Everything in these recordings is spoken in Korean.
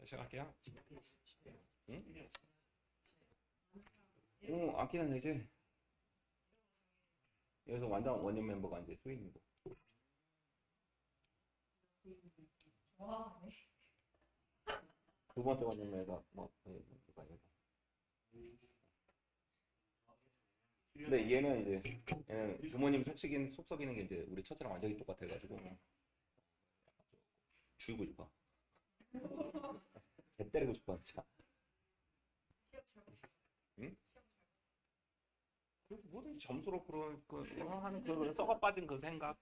시작할게요. 응? 오, 아끼는 되지. 여기서 완전 원년 멤버가 이제 수인이고. 두 번째 원년 멤버가 누가 얘가. 근데 얘는 부모님 속 썩이는 게 이제 우리 첫째랑 완전히 똑같아가지고 죽이고 싶어. 개 때리고 싶어 진짜. 응? 그래도 뭐든지 점수로 그런 하는 그 썩어 빠진 그 생각.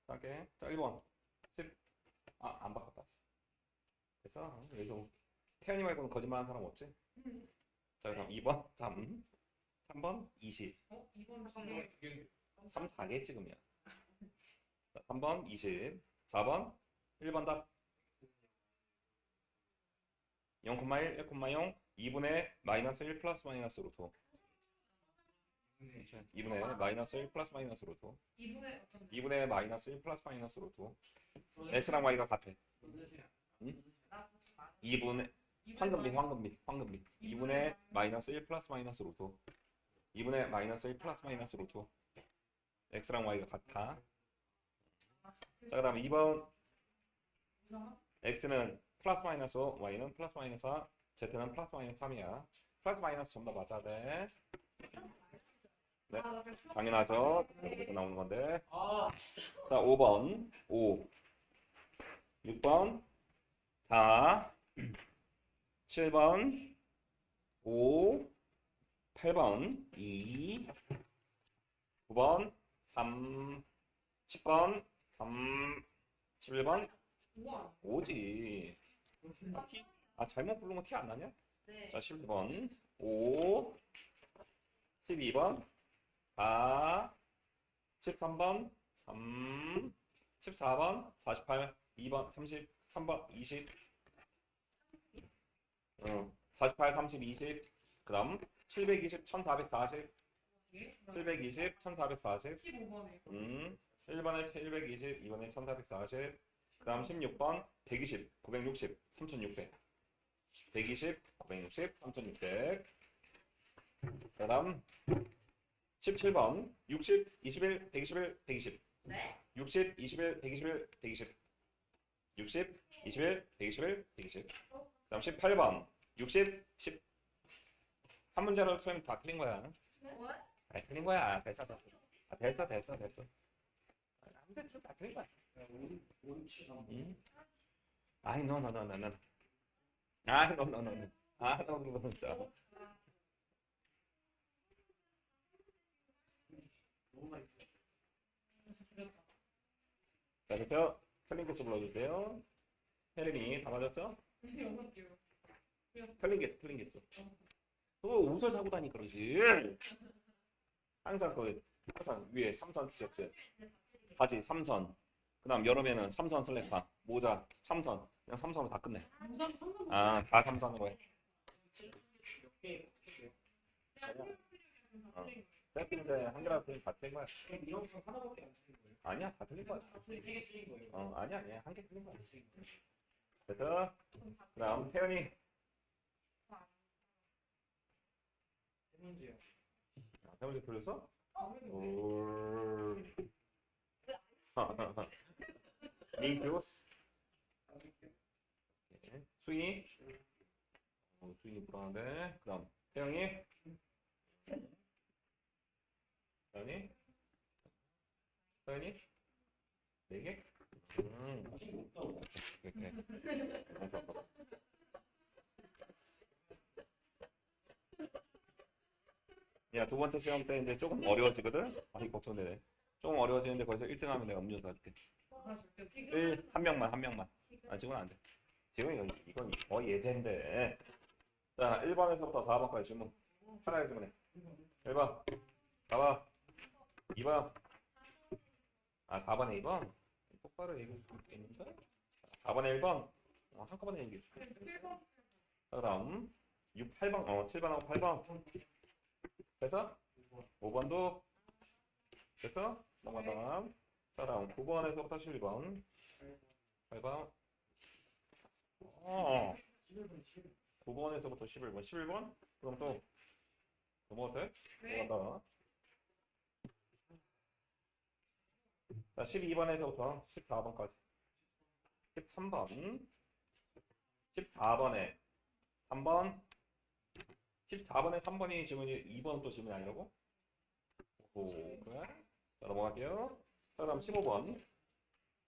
자게 자 1번 10. 안 바꿨다. 됐어. 여기서 태연이 말고는 거짓말하는 사람 없지? 자 그다음 2번 3번 20. 2번 3, 4개 찍으면. 자, 3번 20. 4번 1번 답 0,1, 1,0 2분의 마이너스 1 플러스 마이너스 루트 2분의 마이너스 1 플러스 마이너스 루트 2분의 마이너스 1 플러스 마이너스 루트 x랑 y가 같아. 응? 2분의 황금비 2분의 마이너스 1 플러스 마이너스 루트 2분의 마이너스 1 플러스 마이너스 루트 x랑 y가 같아. 자 그 다음에 2번 x는 플러스 마이너스 5, y는 플러스 마이너스 4, z는 플러스 마이너스 3이야. 플러스 마이너스 전부 다 맞아야 돼. 네, 당연하죠. 여기서 나오는 건데. 자, 5번 5, 6번 4, 7번 5, 8번 2, 9번 3, 10번 3, 11번 5지. 잘못 부른 거 티 안 나냐? 네. 자, 11번 5, 12번 4, 13번 3, 14번 48, 2번 30, 3번 20, 48, 30, 20, 그 다음 720, 1440, 720, 1440, 15번에 1번에 720, 2번에 1440, 그 다음 16번 120, 960, 3600, 120, 960, 3600, 그 다음 17번 60, 21, 121, 120, 네? 60, 21, 121, 120, 60, 21, 121, 120, 그 다음 18번 60, 10. 한 문제로 틀리면 다 틀린 거야. 틀린 거야. 됐어. 됐어. 한 문제 틀리면 다 틀린 거야. 아이, no. 아이, no. 진짜. 자, 그쵸? 틀린 개수 불러주세요. 혜린이 다 맞았죠? 틀린 개수. 또 옷을 사고 다니 그러지. 항상 위에 3선 티셔츠, 바지 3선. 그다음 여름에는 3선 슬랙바, 모자 3선. 그냥 3선으로 다 끝내. 다 3선으로 해. 세팅제 한 개라도 틀린 다 틀린 거야. 이런 거 하나밖에 안 틀린 거예요? 아니야, 다 틀린 거야. 세개 틀린 거예요? 아니야, 한 개 틀린 거야. 그래서 그다음 태연이 세 문제요. 세 문제 틀렸어? 민규스 수인이 수인이 불안한데. 그다음 태영이 태연이 4개. 이렇게. 야, 두 번째 시험 때 이제 조금 어려워지거든. 이거 걱정되네. 조금 어려워지는데 거기서 1등 하면 내가 음료수 사줄게. 한 명만. 지금은 안 돼. 지금 이건 거의 예제인데. 자, 1번에서부터 4번까지 질문. 편하게 질문해. 1번. 4번. 2번. 4번에 2번. 똑바로 얘기해 줄 수 있는데. 4번에 1번. 한꺼번에 얘기해 줄게. 자, 그다음 8번. 7번하고 8번. 됐어? 5번도 됐어? 넘어가. 자, 다음 9번에서부터 12번. 8번. 어. 11번 11번. 9번에서부터 11번. 11번? 그럼 또 넘어가도 돼? 넘어간다. 자, 12번에서부터 14번까지. 13번. 14번에 3번. 14번에 3번이 질문이 2번 또 질문이 아니라고? 오, 그래? 자, 넘어갈게요. 자, 그럼 15번.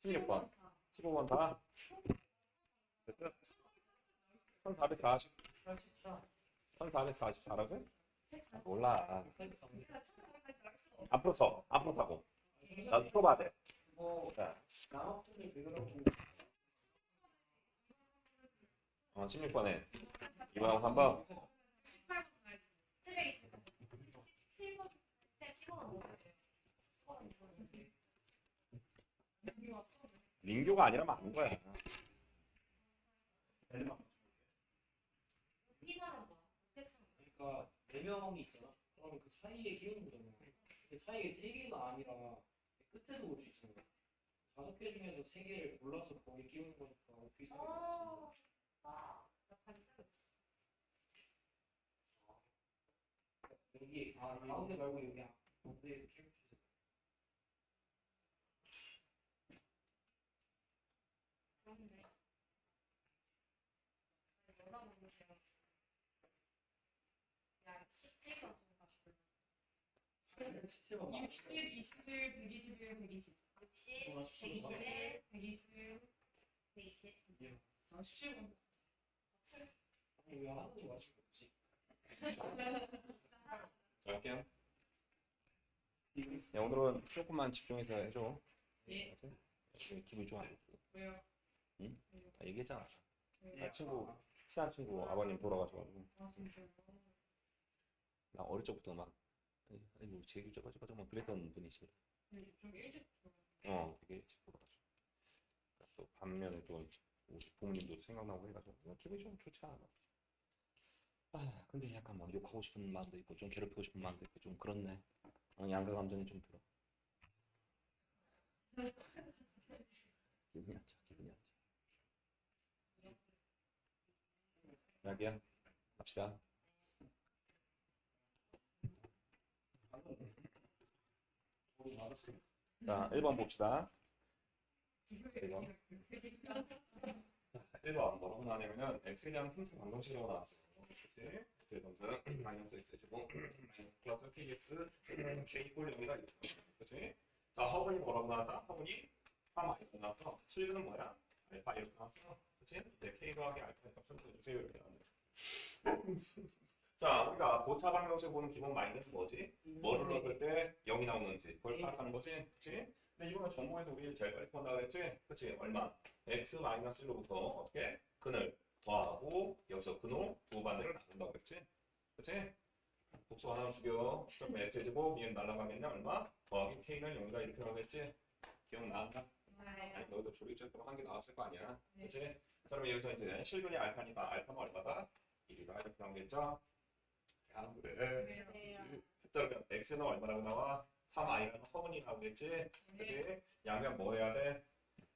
16번. 15번 다. 됐죠? 1440. 44. 1444라고? 몰라. 44. 앞으로 서. 앞으로 타고. 나도 풀어봐야 돼. 뭐 자, 남학생이 되더라고. 16번에 2번하고 3번. 18번 720. 7번 15번 민규가 아니라면 안 거야. 피사는 뭐? 그러니까 4명이 있잖아. 그러면 그 사이에 끼우는 거잖아. 그 사이에 3개가 아니라 끝에도 올 수 있는 거야. 5개 중에서 3개를 골라서 거기 끼우는 거니까 오피스. 여기 가운데 말고 여기 가운데 끼울 수 있어. 야, 17번 17번 61, 21, 121, 120. 60, 121, 121, 120. 아, 17번. 아니 왜 하는지 맞출 수 없지? 자, 할게요. 야, 오늘은 조금만 집중해서 해줘. 예. 기분이 좋아. 왜요? 응? 다 얘기했잖아. 왜요? 친구, 친한 친구 아버님 돌아가셔가지고. 아, 진짜요? 나 어릴 적부터 막, 아이고, 제기 저거저거 막 그랬던 분이십니다. 네, 좀 일찍 되게 일찍 돌아가시고. 또 반면에 또 우리 부모님도 생각나고 해가지고 기분이 좀 좋지 않아. 아, 근데 약간 막 욕하고 싶은 마음도 있고 좀 괴롭히고 싶은 마음도 있고 좀 그렇네. 양가 감정이 좀 들어. 기분이 안 좋아, 기분이 안 좋아. 자기야, 갑시다. 자, 1번 봅시다. 1번. 1번 뭐라고 나왔냐면은 x에 대한 function 방정식이라고 나왔어요. 그치? x의 점수 마이너스 x제곱 플러스 kx k 이꼴 0이다. 그치? 자, 허분이 뭐라고 나왔다? 허분이 3i라고 나와서 실근은 뭐야? 알파 이렇게 나왔어. 그치? 이제 k 더하기 알파의 값을 써주세요. 이렇게 나왔네. 자, 우리가 고차 방정식 보는 기본 마이너스 뭐지? 뭐를 넣었을 때 0이 나오는지 그걸 파악하는 거지. 그치? 근데 이거는 정보에서 우리 제일 빨리 푼다 그랬지? 그치? 얼마? x-1로부터 어떻게? 근을 더하고 여기서 근호 두 반대를 나눈다고 그랬지? 그치? 복수 하나 죽여. 그럼 x제곱 얘는 날라가면 얼마? 더하기 k는 0이다 이렇게 나오겠지? 기억나? 아니 너희도 조리제표로 한 개 나왔을 거 아니야? 그치? 자, 그럼 여기서 이제 실근이 알파니까 알파가 얼마다? 1이다 이렇게 나오겠죠? 야, 그래. 자, 그러면 x는 얼마라고 나와? 3i라는 허분이 나오겠지? 그치? 양면 뭐 해야 돼?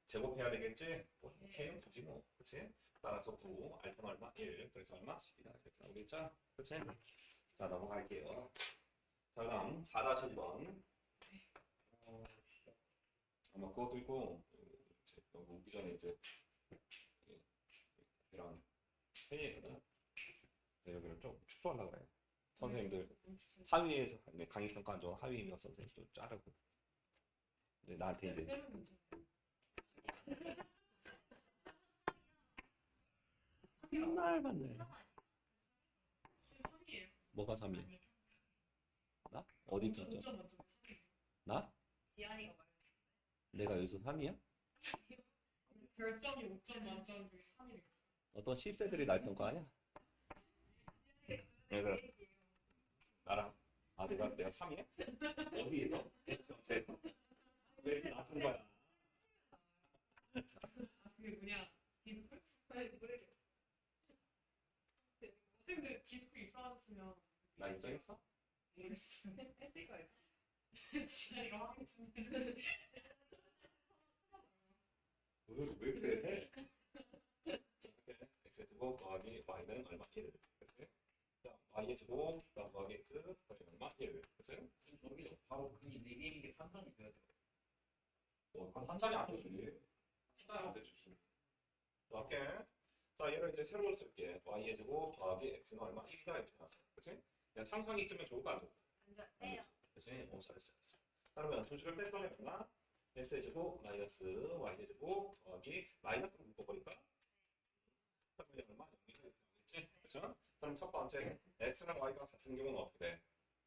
제곱해야 되겠지? 뭐, k는 9지 뭐. 그치? 따라서 9, 알파는 얼마? 1. 그래서 얼마? 10이다. 이렇게 나오겠죠? 그치? 자, 넘어갈게요. 자, 그다음 4-1번. 아마 그것도 있고, 여기 오기 전에 이제 이런 회의거든. 여기를 좀 축소하려고 그래. 선생님들 하위에서 강의 평가 안 좋은 하위이면 선생님도 자르고. 근데 나한테 이제 맨날 봤네. 3이에요. 뭐가 3이야? 나? 어디 있었죠? 5점 만점 3이에요. 나? 지연이가 말해. 내가 여기서 3이야? 별점이 5점 만점 중에 3이에요. 어떤 10세들이 날 평가하냐? 그래서 나랑 내가 3이야? 어디에서? 전체에서? 왜 이렇게 낮은 거야? 아, 그게 뭐냐? 디스플? 아니, 모르겠어. 선생님들 디스플 입사하셨으면 나 인정했어? 모르겠어요. 했을 거예요. 지난이가 확인했는데. 왜 그래? 더하기 y는 얼마? 1. 그치? 자, y의 제곱 더하기 x 더하기 얼마? 1. 그치? 지금 여기서 바로 근이 4개인 게 산단이 돼야 돼요. 한 자리 안 되지. 한 자리 안 되지. 자, 할게. 자, 얘를 이제 세로로 쓸게. y의 제곱 더하기 x는 얼마? 1이다 이렇게 나왔어. 그치? 그냥 상상이 있으면 좋을까 안 좋을까? 안 좋아요. 그치? 잘했어. 그러면 수식을 뺐더니 얼마? x의 제곱 마이너스 y의 제곱 더하기 마이너스로 묶어버릴까? 그러면 얼마? 0이다 이렇게 나오겠지? 그쵸? 그럼 첫 번째 x랑 y가 같은 경우는 어떻게 돼?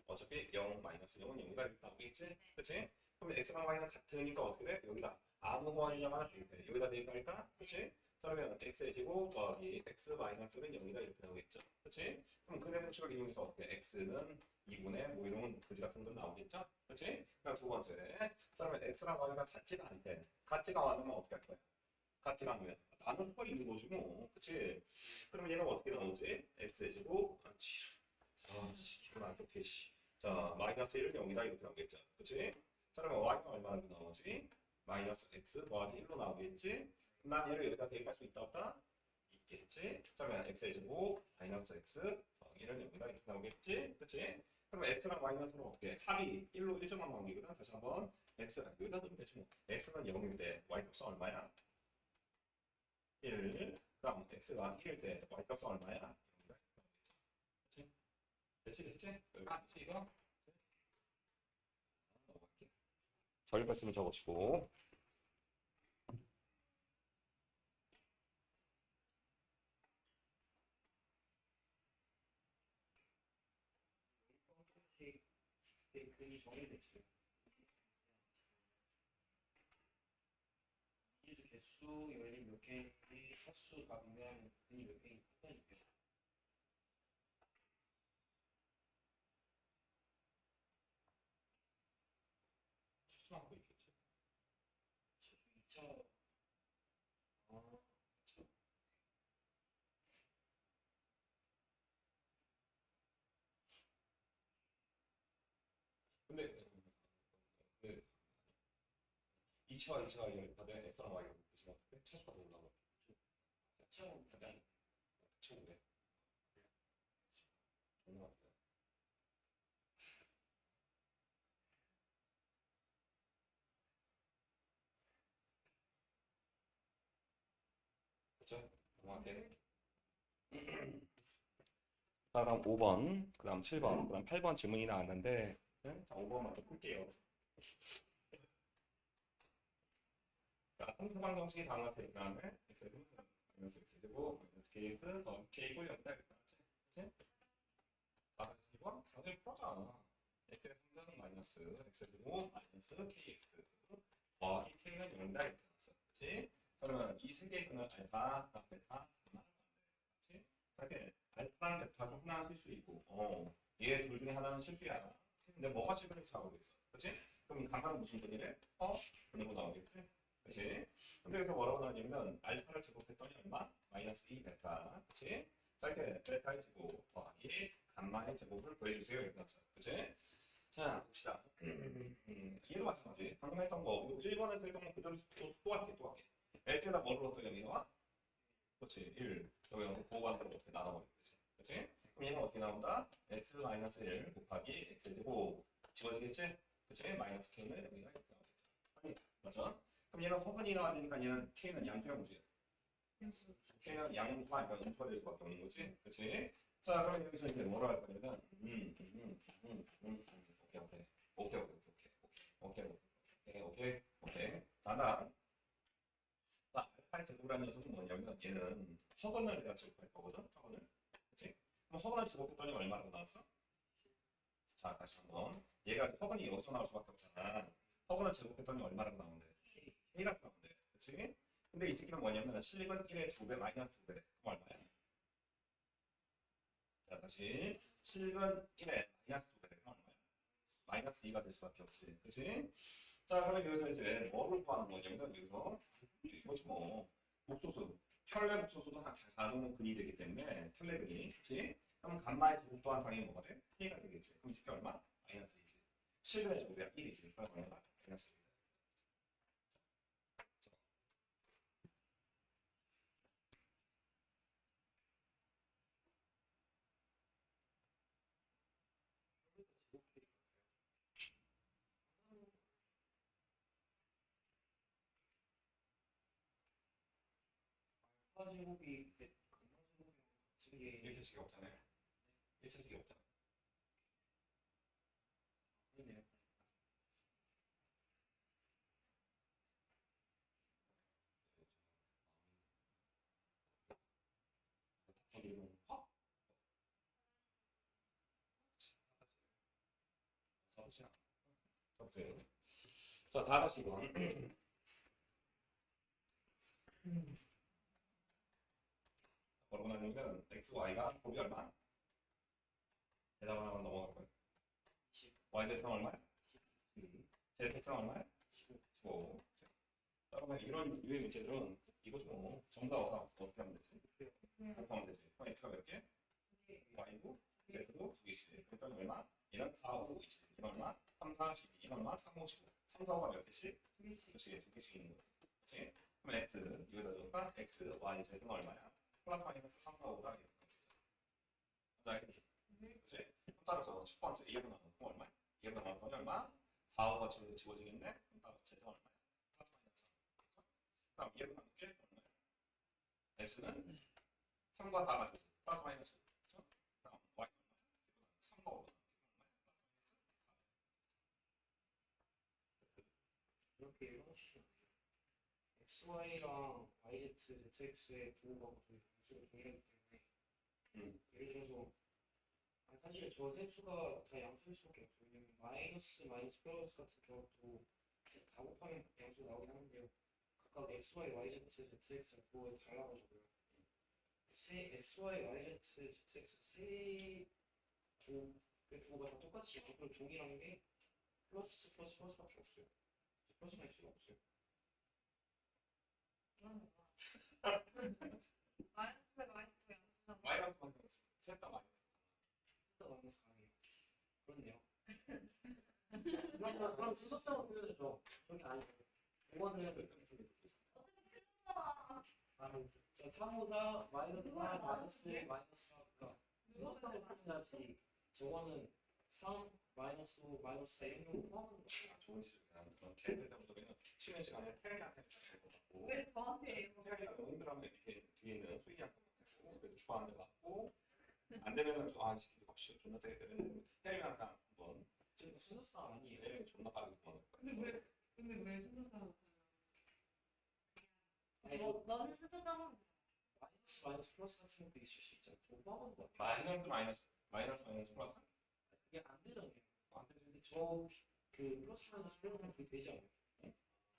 어차피 0 마이너스 0은 0이다 이렇게 나오겠지? 그치? 그럼 x랑 y는 같으니까 어떻게 돼? 여기다 아무 거리냐만 대입해. 여기다 대입하니까 그치? 그러면 x의 제곱 더하기 x 마이너스는 0이다 이렇게 나오겠죠? 그치? 그럼 근의 법칙을 이용해서 어떻게 x는 2분의 뭐 이런 그지 같은 건 나오겠죠? 그치? 그럼 두 번째 그러면 x랑 y가 같지가 않대. 같지가 않으면 어떻게 할 거야? 같지가 않으면 나눌 수가 있는 거지 뭐. 그치? 그럼 얘는 어떻게 나오지? x의 제곱 기분 안 좋게 자 마이너스 1은 0이다 이렇게 나오겠죠? 그치? 자 그러면 y가 얼마나 나오지? 마이너스 x 더하기 1로 나오겠지? 난 얘를 여기다 대입할 수 있다 없다? 있겠지? 자 그러면 x의 제곱 마이너스 x 더하기 1은 여기다 이렇게 나오겠지? 그치? 그러면 x랑 마이너스는 어떻게? 합이 1로 1점만 나오기거든. 다시 한번 x 여기다 넣으면 되지 뭐. x는 0일 때 y 값은 얼마야? 1. 그럼 x가 1일 때 y 값은 얼마야? 0이다. 그치? 됐지? 됐지 이거? 넘어갈게. 절발수는 적어주고. 근이 정해졌어요. 이주 개수 열린 몇 개인지 차수 다 분명하면 근이 몇 개인지 판단이 돼요. 추천한 거 있겠지? 차수 2차 근데 2차 받은 x랑 y가 무슨 어떻게? 차수가 더 올라가. 차원 약간 친구네. 정말 같아. 그쵸? 정확해. 자, 다음 5번, 그 다음 7번, 그 다음 8번 질문이 나왔는데, 자, 5번 먼저 풀게요. 자, 삼수방 정식이 다음과 같은 다음에 x의 삼수 마이너스 x 제곱 마이너스 kx 더하기 k 꼴 0이다 이렇게 나왔지? 그치? 4번? 4번 풀어자. x의 삼수는 마이너스 x 제곱 마이너스 kx 더하기 k는 0이다 이렇게 나왔어. 그치? 그러면 이 세 개의 근을 알파, 베타, 가마라고 하는데, 그치? 이렇게 알파랑 베타 중 하나 실수 있고, 얘 둘 중에 하나는 실수야. 근데 뭐가 실수인지 알고 있어. 그치? 그럼 가마는 무슨 근이래? 근으로 나오겠지? 그치? 근데 여기서 뭐라고 나왔냐면 알파를 제곱했더니 얼마? 마이너스 2 베타. 그치? 자 이렇게 베타의 제곱 더하기 감마의 제곱을 구해주세요. 이렇게 나왔어. 그치? 자 봅시다. 얘도 마찬가지. 방금 했던 거 1번에서 했던 거 그대로 또 할게. x에다 뭘 넣었더니 여기 나와? 그렇지. 1. 여기 넣고 보호반대로 어떻게 나눠버리겠지. 그치? 그럼 얘는 어떻게 나온다? x 마이너스 1 곱하기 x의 제곱 지워지겠지? 그치? 마이너스 k는 여기가 이렇게 나오겠죠. 아니, 맞죠? 그럼 얘는 허근이 나와야 되니까 얘는 k는 양수야 무수야? k는 양수가 아니라 음수가 될 수밖에 없는 거지. 그치? 자 그럼 여기서 이제 뭐라 할 거냐면 오케이. 자 다음 알파의 제곱이라는 녀석은 뭐냐면 얘는 허근을 내가 제곱할 거거든. 허근을. 그치? 그럼 허근을 제곱했더니 얼마라고 나왔어? 자 다시 한번 얘가 허근이 여기서 나올 수밖에 없잖아. 허근을 제곱했더니 얼마라고 나오는데? k라고 나오는데. 그치? 근데 이 새끼는 뭐냐면 실근 1의 2배 마이너스 2배. 그럼 얼마야? 자 다시 실근 1의 마이너스 2배. 그럼 얼마야? 마이너스 2가 될 수밖에 없지. 그치? 자 그러면 여기서 이제 뭐를 구하는 거냐면 여기서 이거지 뭐 복소수 켤레 복소수도 다 자동으로 근이 되기 때문에 켤레 근이. 그치? 그럼 감마의 제곱 또한 당연히 뭐가 돼? k가 되겠지. 그럼 이 새끼 얼마? 마이너스 2지. 실근의 제곱이야 1이지. 그럼 얼마? 마이너스 2. 이렇게 알파 제곱이 감마 제곱이 같은 게 1차식이 없잖아요. 1차식이 없잖아. 그러네요. 거기는 확 사도시나 적지. 자, 4-2번. 뭐라고 나누면 x, y가 곱이 얼마? 대답 하나만 넘어갈 거예요. y, z는 얼마야? z, x는 얼마야? 15. 자, 그러면 이런 유의 문제들은 이거죠. 뭐. 정답 어떻게 하면 되지? 곱하면 되지. 그럼 x가 몇 개? y고 z도 2개씩. 그랬더니 얼마? 이런 4, 5, 2, 이건 얼마? 3, 4, 12. 이건 얼마? 3, 5, 15. 3, 4, 5가 몇 개씩? 2개씩. 2개씩 있는 거지. 그렇지? 그럼 x, 이거다 줄까? x, y, z는 얼마야? 플러스 마이너스 3, 4, 5다. 이렇게 자, 그렇지? 따라서 첫 번째 2번 나누면 얼마야? 2번 나누면 얼마? 4, 5가 지워지겠네? 그럼 따라서 z는 얼마야? 플러스 마이너스 3. 그럼 2번 나눌게 얼마야? x는 3과 4가 되지. 플러스 마이너스. 그렇죠? 그럼 y는 얼마야? 3과 5가 이렇게 형식이 XY랑 YZ, ZX의 부호가 무수가 동일하기 때문에 예를 들어서 사실 저 세 수가 다 양수일 수밖에 없어요. 왜냐면 마이너스, 플러스 같은 경우도 다 곱하면 양수가 나오긴 하는데요. 각각 XY, YZ, ZX의 부호에 달라가지고요. XY, YZ, ZX 세 부호의 부호가 다 똑같이 양수로 동일한 게 플러스밖에 없어요. 플러스 마이너스가 없어요. 마이너스 셋다 마이너스. 마이너스 가능해요. 그렇네요. 그럼 수석사로 표현해줘. 저기 아니고. 1번은 자, 3, 5, 4, 마이너스 4, 마이너스 4. 그러니까 수석사로 표현하지. 저거는 3, 마이너스 5, 마이너스 4 이런 거 포함하는 거. 좋은 시간이야. 그런 개들 때부터 그냥 쉬는 시간에 태양이한테 될것 같고. 왜 저한테 태양이가 너무 힘들어하면 밑에 뒤에 있는 수희한테 맞고 그래도 주한테 맞고 안 되면은 시키고 혹시 존나 세게 때리는 태양이한테 한번 지금 수석사 아니에요. 태양이 존나 빠르게 보는 거야. 근데 왜 순서상 너는 수도당 마이너스 플러스 같은 것도 있을 수 있잖아. 저거 포함하는 거 같아. 마이너스 플러스 그게 안 되잖아요. 안 되지. 근데 저 그 플러스 마이너스 플러스는 그게 되지 않아요?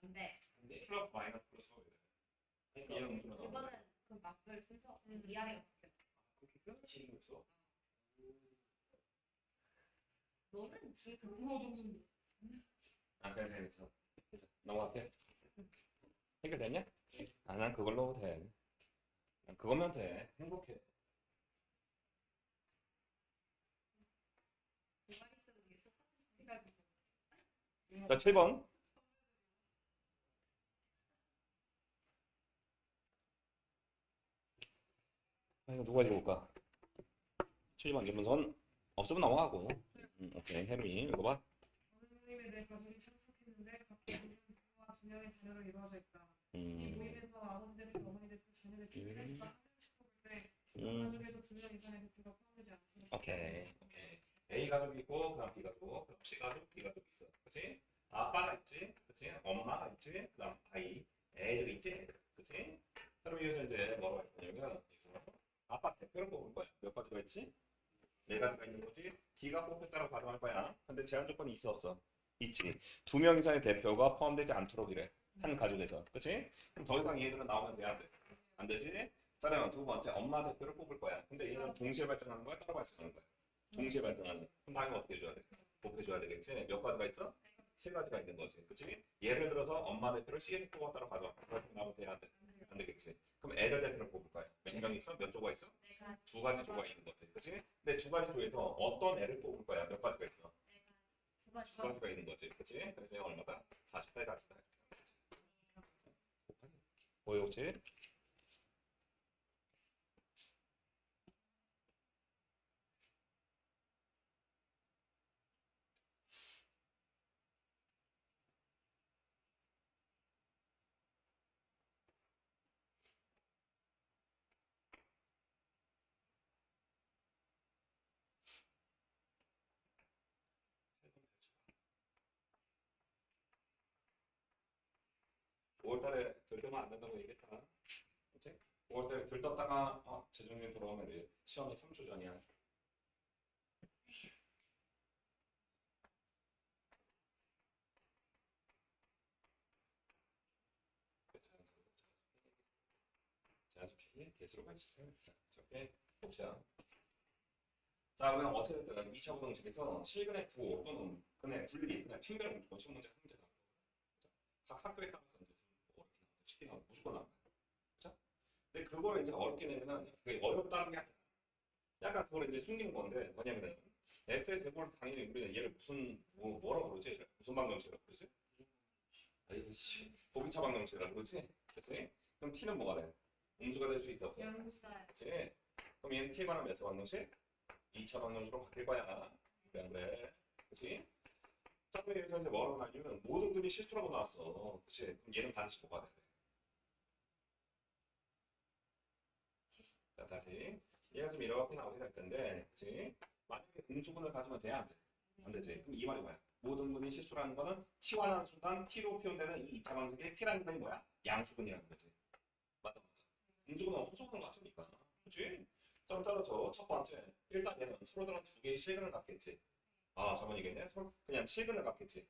근데 안 돼? 플러스 마이너스 플러스 그러니까 이런 거는 그거는 그 막별 순서 위아래가 바뀌어. 그렇게 표현하시는 거 있어. 너는 뒤에 부모 정신 괜찮아. 넘어갈게. 해결됐냐? 난 그걸로 돼. 난 그거면 돼. 행복해. 자, 7번. 이거 누가 읽어볼까? 7번 질문선 없으면 넘어가고. 오케이. 혜루이 읽어봐. 선생님에 대해 가족이 참석했는데 각각 부모와 두 명의 자녀로 이루어져 있다. 이 모임에서 아버지 대표, 어머니 대표, 자녀 대표를 한 명씩 뽑을 때 가족에서 2명 이상의 대표가 포함되지 않고 오케이. A 가족이 있고, 그다음 B 가족, 그다음 C 가족, D 가족이 있어. 그렇지? 아빠가 있지, 그렇지? 엄마가 있지, 그다음 아이, 애들이 있지, 애들. 그렇지? 그럼 여기서 이제 뭐라고 할 거냐면 여기서 아빠 대표를 뽑을 거야. 몇 가지가 있지? 4가지가 있는 거지. D가 뽑혔다고 가정할 거야. 근데 제한 조건이 있어 없어? 있지. 2명 이상의 대표가 포함되지 않도록 이래. 한 가족에서. 그렇지? 그럼 더 이상 얘들은 나오면 돼, 안 돼? 안 되지? 자, 그러면 두 번째 엄마 대표를 뽑을 거야. 근데 얘는 동시에 발생하는 거야? 따로 발생하는 거야? 동시에 발생하는. 그럼 당연히 어떻게 해줘야 돼? 곱해줘야 되겠지? 몇 가지가 있어? 3가지가 있는 거지. 그치? 예를 들어서 엄마 대표를 C에서 뽑았다고 가져. 그래서 나오면 돼, 안 돼? 안 되겠지? 그럼 애들 대표를 뽑을 거야. 몇 명 있어? 몇 조가 있어? 내가 2가지 조가 있는 거지. 그치? 근데 2가지 조에서 어떤 애를 뽑을 거야? 몇 가지가 있어? 내가 2가지가 있는 거지. 그치? 그래서 얘가 얼마다? 48가지다. 뭐예요, 혹시? 들뜨면 안 된다고 얘기했다. 그치? 5월 때 들떴다가 재정리 돌아오면 돼. 시험이 3주 전이야. 자연스럽게 개수로 가주세요. 적게 봅시다. 자, 그러면 어쨌든 2차 부등식에서 실근의 부호 또는 근의 분리, 그냥 핑계를 무조건 시험 문제 문제다. 각 학교에 따라서 이제 좀 어렵게 나오고 쉽게 나오고 무조건 나온다. 그렇죠? 근데 그거를 이제 어렵게 내면은 그게 어렵다는 게 아니야. 약간 그걸 이제 숨기는 건데 뭐냐면은 x의 제곱을 당연히 우리는 얘를 무슨 뭐라고 그러지? 무슨 방정식이라고 그러지? 아이고 씨, 보기차 방정식이라고 그러지? 그치? 그럼 t는 뭐가 돼? 음수가 될 수 있어 없어? 양수사야. 그치? 그럼 얘는 t에 관한 몇 차 방정식? 2차 방정식으로 바뀔 거야. 그래 안 그래? 그치? 자, 그럼 여기서 이제 뭐라고 나뉘면 모든 근이 실수라고 나왔어. 그치? 그럼 얘는 반드시 뭐가 돼? 자, 다시. 얘가 좀 이렇게 나오게 될 텐데, 그치? 만약에 음수분을 가지면 돼? 안 돼? 안 되지? 그럼 이 말이 뭐야? 모든 분이 실수라는 거는 t와라는 순간 t로 표현되는 이 2차 방식의 t라는 분이 뭐야? 양수분이라는 거지. 맞아, 맞아. 음수분은 호수분을 가지니까. 그치? 자, 그럼 따라서 첫 번째. 일단 얘는 서로들은 두 개의 실근을 갖겠지. 아, 저번 얘기했네. 서로 그냥 실근을 갖겠지.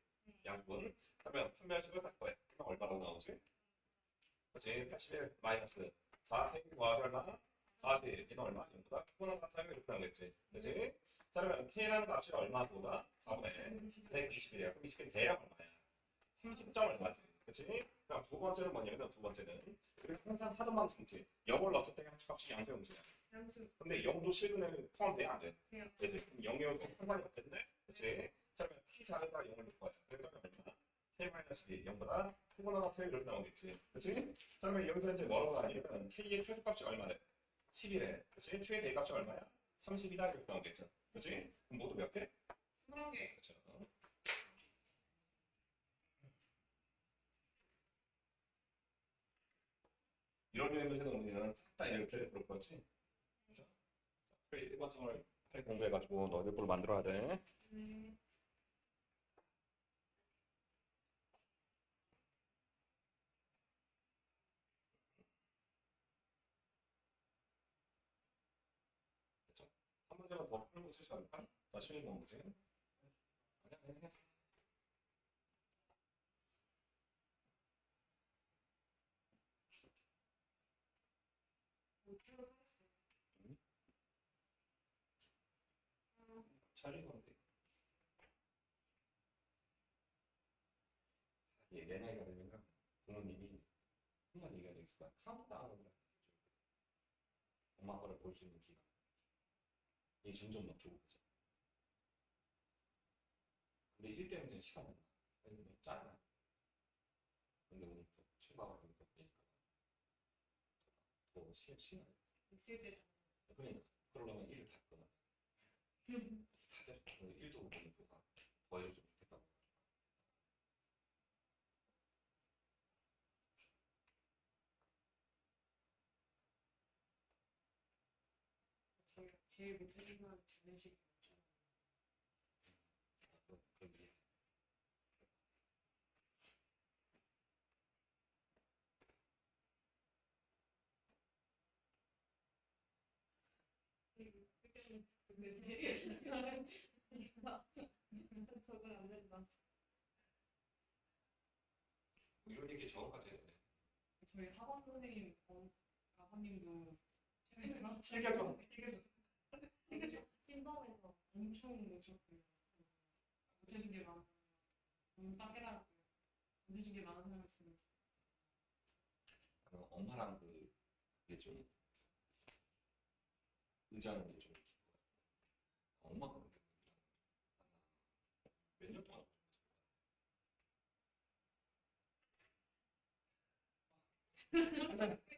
양수분. 그러면 판별식을 할 거야. 그럼 얼마로 나오지? 그치? 81 마이너스 4k 더하기 얼마? 40. 이는 얼마? 0보다 크거나 같아요. 이렇게 나오겠지. 그치? 자, 그러면 k라는 값이 얼마보다? 4분의 121이야. 그럼 이 식의 대략 얼마야? 30점 얼마지? 그치? 그럼 두 번째는 뭐냐면 두 번째는 우리 항상 하던 방식이지. 0을 넣었을 때 함수값이 양수 형식이야. 양수. 근데 0도 실근에 포함돼? 안 돼? 돼요. 그치? 그럼 0이어도 상관이 없겠네? 그치? 자, 그러면 t 자리에다 0을 넣을 거야. 그러면 얼마? k-2 0보다 크거나 같아요. 이렇게 나오겠지. 그치? 자, 그러면 여기서 이제 뭐라고 하냐면 k의 최소값이 얼마래? 10이래. 그치? 최대 대값이 얼마야? 30이다. 이렇게 나오겠죠. 그치? 그럼 모두 몇 개? 21개. 그쵸. 이런 유형에서는 우리는 싹다 이렇게 그럴 거지. 그죠? 자, 일관성을 빨리 공부해가지고 너희들 볼 만들어야 돼. 네. 그쵸? 한 문제만 더 푸는 거 쓰지 않을까? 자, 실무 문제. 아니야, 아니야. 못 들어가겠어요. 잘리면 돼. 이게 내 나이가 되니까 부모님이 한번 얘기가 되겠어. 카운트다운을 해. 엄마 아빠를 볼 수 있는 기간. 이게 점점 더 좁아져. 근데 일 때문에 시간이 안 나. 왜냐면 짜증나. 근데 오늘 또 친구가 그러니까 더 시간이 있을 때. 그러니까 그러려면 일을 다 끊어. 다들 일도 못 하는 거가 더 해줬으면 좋겠다고. 제일 못해준 사람 장례식. 그런 게 적응 안 된다. 이런 얘기 저까지 해야 돼. 저희 학원 선생님, 아버님도 최근에 얘기하죠. 신범에서 엄청 오셨고요. 못해준 게 많아요. 너무 딱 깨달았고요. 못해준 게 많은 사람이었어요. 엄마랑 그게 좀 의지하는 게 좀 엄마가 몇 년 동안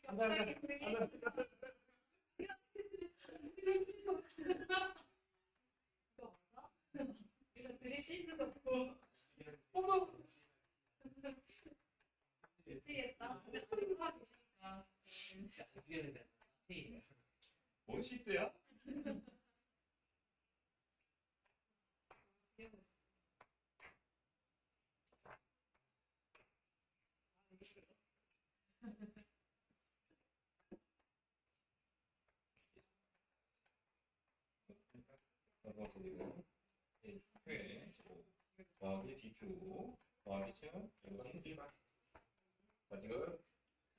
안돼 그거 맞아? 이거 드릴 실수도 없고 미치겠다. 계시니까. 뭔 십대야? 그럼 지금 회 제곱 더하기 BQ 더하기 죠 이거는 1만. 자 지금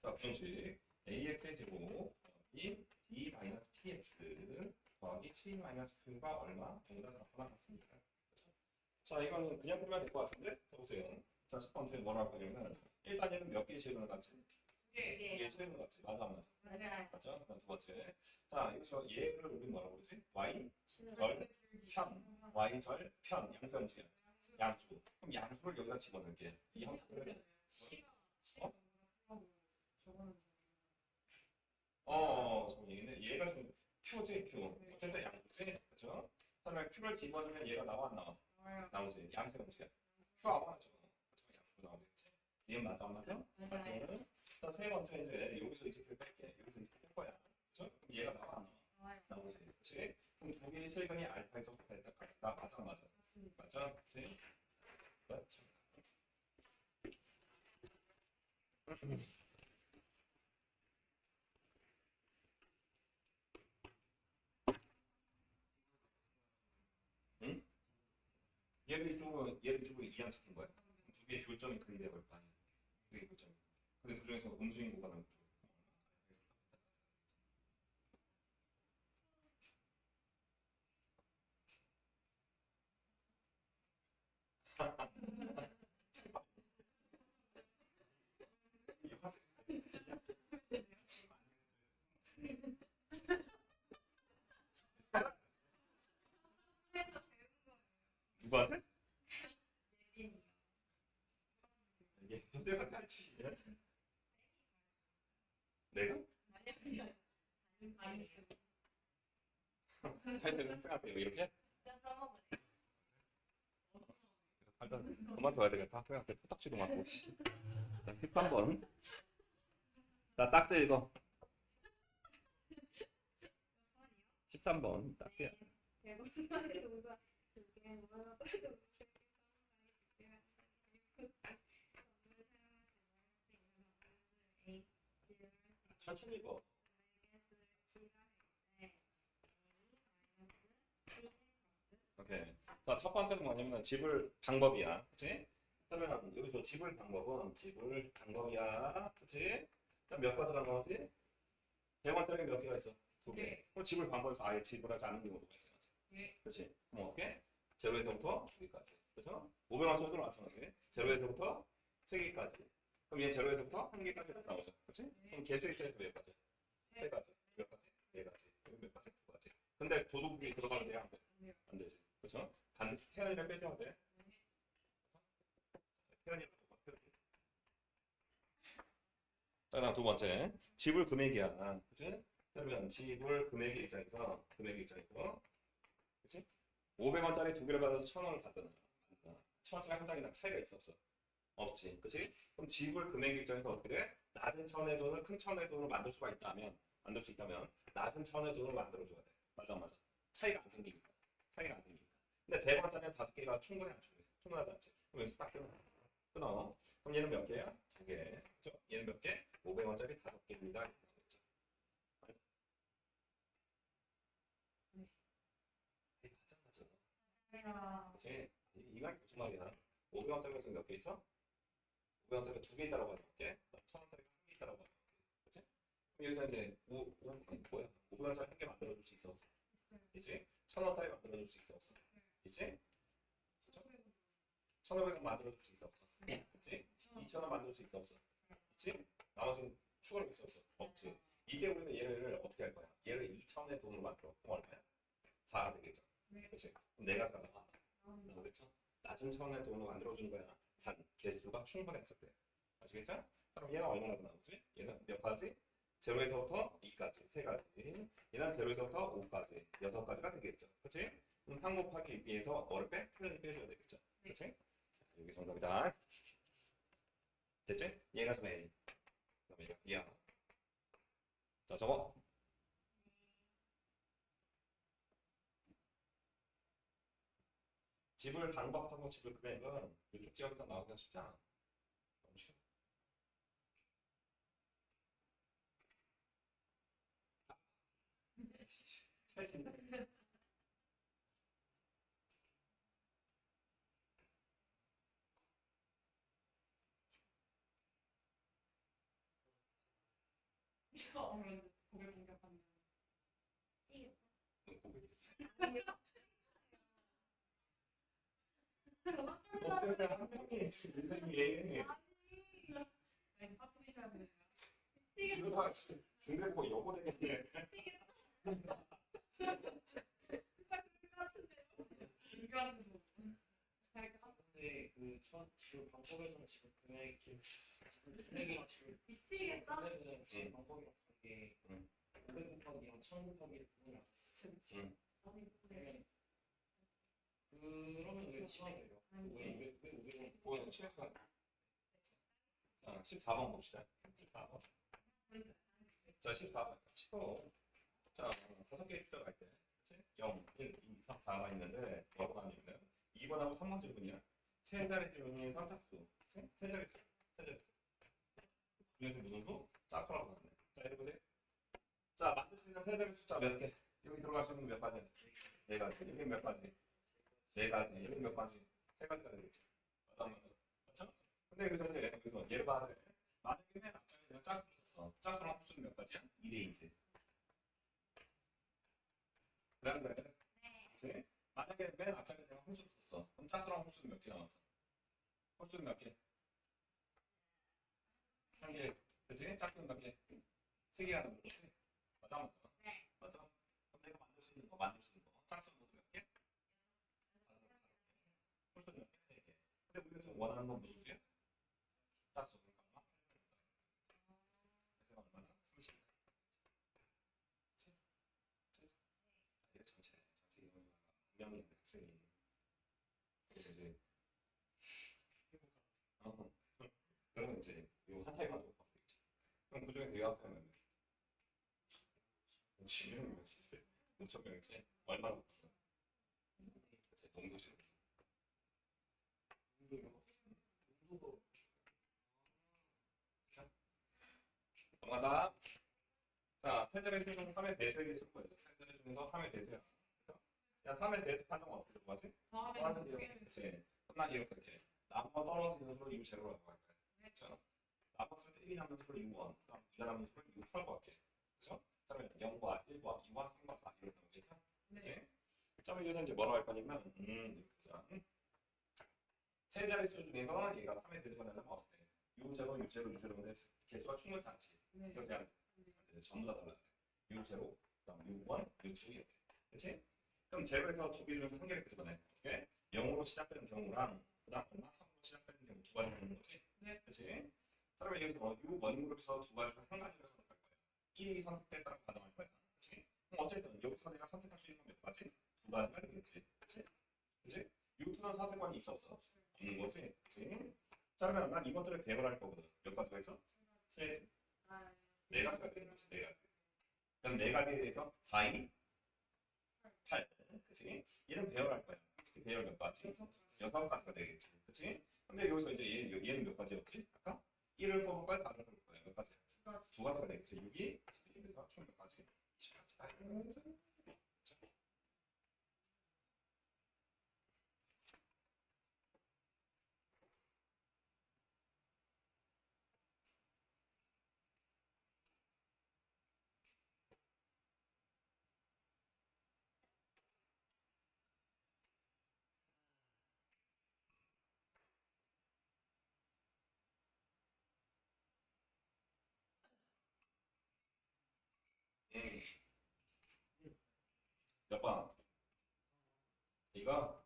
자 부정식 AX의 제곱 더하기 B 마이너스 PX 더하기 C 마이너스 Q가 얼마? 정답 하나 같습니다. 자 이거는 그냥 보면 될 것 같은데 자 보세요. 자 첫 번째 뭐라고 하냐면 일단 얘는 몇 개의 실근을 같지? 이게 실근을 같지? 맞아 안 맞아? 맞아요. 맞죠? 그럼 두 번째 자 여기서 얘를 우리 뭐라고 그러지? Y 절 편 Y 절 편 양수 형식이야. 양수. 그럼 양수를 여기다 집어넣을게. 이 형식을 저 얘는 얘가 좀 Q지 Q. 어쨌든 양수지, 그렇죠? 그다음에 Q를 집어넣으면 얘가 나와 안 나와? 나오지. 양수 형식이야. Q 아무나 집어. 그렇죠? 양수 나오겠지. 얘는 맞아 안 맞아? 맞죠? 자세 번째 이제 여기서 이 새끼를 뺄게. 여기서 이 새끼 뺄 거야. 그렇죠? 그럼 얘가 나와 안 나와? 나오지. 그렇지? 그럼 두 개의 실근이 알파에서 베타까지 다 맞아 안 맞아? 맞아? 그렇지? 맞죠? 응? 얘를 이쪽으로 이항시킨 거야. 두 개의 교점이 그리 되고 있고 아니야. 두 개의 교점이. 근데 그 중에서 음수인 구간은 이게 화살이 뜻이냐? 누구한테? 이게 내가 같이 내가? 하여튼 생각해 이렇게? 일단 그만 둬야 되겠다. 생각해 코딱지도 맞고. 13번. 자 딱지 이거. 13번 딱지야. 천천히 읽어. 오케이. 자, 첫 번째는 뭐냐면 집을 방법이야. 그치? 그러면 여기서 집을 방법이야. 그치? 몇 가지가 나오지? 100원짜리 몇 개가 있어? 두 개. 그럼 집을 방법에서 아예 집을 하지 않는 경우도 있어. 그치? 그럼 어떻게? 제로에서부터 2개까지. 그죠? 500원짜리도 마찬가지. 제로에서부터 3개까지. 그럼 얘 제로에서부터 1개까지 나오죠. 그치? 그럼 개수 입장에서 몇 가지? 3가지. 몇 가지? 4가지. 그럼 몇 가지? 2가지. 근데 도둑이 들어가면 돼? 안 돼? 안 되지. 그렇죠? 반드시 태연이를 빼줘야 돼. 태연이. 자, 다음 두 번째. 지불 금액이야. 그치? 그러면 지불 금액의 입장에서, 그치? 500원짜리 두 개를 받아서 1000원을 받잖아. 1000원짜리 한 장이랑 차이가 있어, 없어? 없지. 그치? 그럼 지불 금액의 입장에서 어떻게 돼? 낮은 천의 돈을 큰 천의 돈으로 만들 수 있다면, 낮은 천의 돈으로 만들어줘야 돼. 맞아, 안 맞아? 차이가 안 생기니까. 근데 100원짜리 5개가 충분하지 않지. 그럼 여기서 딱 끊어. 그럼 얘는 몇 개야? 2개. 그죠? 얘는 몇 개? 500원짜리 5개입니다. 맞아. 그치? 이건 무슨 말이야? 500원짜리가 몇 개 있어? 500원짜리가 2개 있다고 가져올게. 1000원짜리가 1개 있다고 가져올게. 그치? 그럼 여기서 이제 500원짜리 한 개 만들어줄 수 있어? 없어? 그치? 1000원짜리 만들어줄 수 있어? 없어? 그치? 1,500원 만들어줄 수 있어? 없어? 그치? 2,000원 만들 수 있어? 없어? 그치? 나머지는 추가로 있어? 없어? 없지. 이게 우리는 얘를 어떻게 할 거야? 얘를 2,000원의 돈으로 만들어. 그럼 얼마야? 4가 되겠죠? 그치? 그럼 내가 나오겠죠? 낮은 차원의 돈으로 만들어준 거야. 단 개수가 충분했을 때. 아시겠죠? 그럼 얘는 얼마나 나오지? 얘는 몇 가지? 0에서부터 2까지, 3가지. 얘는 0에서부터 5까지, 6가지가 되겠죠. 그치? 그럼 3 곱하기 2에서 뭐를 빼? 틀을 빼줘야 되겠죠. 그치? 자, 여기 정답이다. 됐지? 얘가 좀 A. 그다음에 얘야. 자, 저거. 집을 방법하고 집을 금액은 이쪽 지역에서 나오기가 쉽지 않아. 너무 쉬워. 찰진다. 고개 공격한다. 너 고백했어. 아니요. 어떻게 한 명이 지금 인생이 아니 파트리셔야 되는 거야. 지금 다 중대고 여고 되겠네. 비교하는 거. 근데 그첫 지금 방법에서는 지금 분야의 기억이 분야기랑 지금 미치겠다. 분야기랑 지금 방법이랑 다른 게 응. 500 곱하기랑 1000 곱하기를 구분을 안 했어. 응. 아니 그러면 왜 치환이 돼요? 왜 500원? 그거는 치에서 자 14번 봅시다. 14번. 자 14번. 15. 자 5개 숫자가 있대. 0, 1, 2, 3, 4가 있는데 뭐라고 나뉘면 2번하고 3번 질문이야. 세 자리 중에서 짝수. 세 자리 수. 세 자리 수. 중에서 무슨 수? 짝수라고 나왔네. 자 이리 보세요. 자 만들 수 있는 세 자리 숫자 몇 개? 여기 들어갈 수 있는 몇 가지? 네 가지. 여기 몇 가지? 네 가지. 여기 몇 가지? 세 가지가 되겠지. 맞아. 맞죠? 근데 여기서 이제 여기서 예를 봐야 만약에 맨 앞장에 내가 짝수를 썼어. 짝수랑 홀수는 몇 가지야? 2대 2지. 그래. 그치? 만약에 맨 앞장에 내가 홀수를 썼어. 그럼 짝수랑 홀수는 몇 개 남았어? 홀수는 몇 개? 한 개. 그치? 짝수는 몇 개? 세 개가 남았지? 맞아. 네. 맞아. 그럼 내가 만들 수 있는 거. 짝수는 모두 몇 개? 홀수는 몇 개? 세 개. 근데 우리가 지금 원하는 건 무슨 수야? 짝수. 그러니까 그래서 얼마나? 30. 이게 전체 명이 학생이 그리고 이제 그러면 이제 요 한 타입만 좀 바꾸겠지. 그럼 그 중에서 여학생은 50명 몇십 5천 명이지 얼마나 바꿨어? 그치 농도지. 농도가 넘어간다. 자 세제를 중에서 3의 대수에게 쓸 거예요. 세제를 중에서 3의 대수야. 야 3의 대수 판정은 어떻게 들어가지? 그치. 끝나 이렇게 돼. 나무가 떨어지는 수를 이거 제로라고 할 거야. 그렇죠? 나무가 쓸 때 1이 남는 수를 2번, 그다음 2가 남는 수를 2로 풀고 할게. 그렇죠? 그다음에 0과 1과 2와 3과 4 이렇게 나오겠죠 그치? 점을 이어서 이제 뭐라고 할 거냐면 이렇게 보자. 세 자릿수 중에서 얘가 3의 대수가 되려면 어떻게 돼? 6제로, 6제로, 6제로 근데 개수가 충분치 않지. 이렇게 하면 돼. 전부 다 달라야 돼. 6제로, 그다음 6번, 6제로 이렇게. 그렇지? 그럼 제로에서 두 개 중에서 한 개를 끄집어내. 어떻게? 0으로 시작되는 경우랑 그다음 얼마? 3으로 시작되는 경우 두 가지 있는 거지. 네. 그렇지? 그러면 여기서 U 원그룹에서 두 가지 중 한 가지를 선택할 거야. 1이 선택됐다고 가정할 거야. 그렇지? 그럼 어쨌든 여기서 내가 선택할 수 있는 몇 가지? 두 가지가 되겠지. 그렇지? 그렇지? U2는 선택권이 있어 없어? 없는 거지. 그렇지? 자 그러면 난 이것들을 배열할 할 거거든. 몇 가지가 있어? 세, 네 가지가 되는 거지. 네 가지. 그럼 네 가지에 대해서 4, 2, 8. 그치? 얘는 배열할 거야. 그치? 배열 몇 가지? 6가지가 되겠지. 그치? 근데 여기서 이제 얘는 몇 가지였지? 아까? 1을 뽑을 거야? 4를 뽑을 거야? 몇 가지? 두 가지가 되겠지. 6이 12에서 총 몇 가지? 20가지. 몇 번? 이거?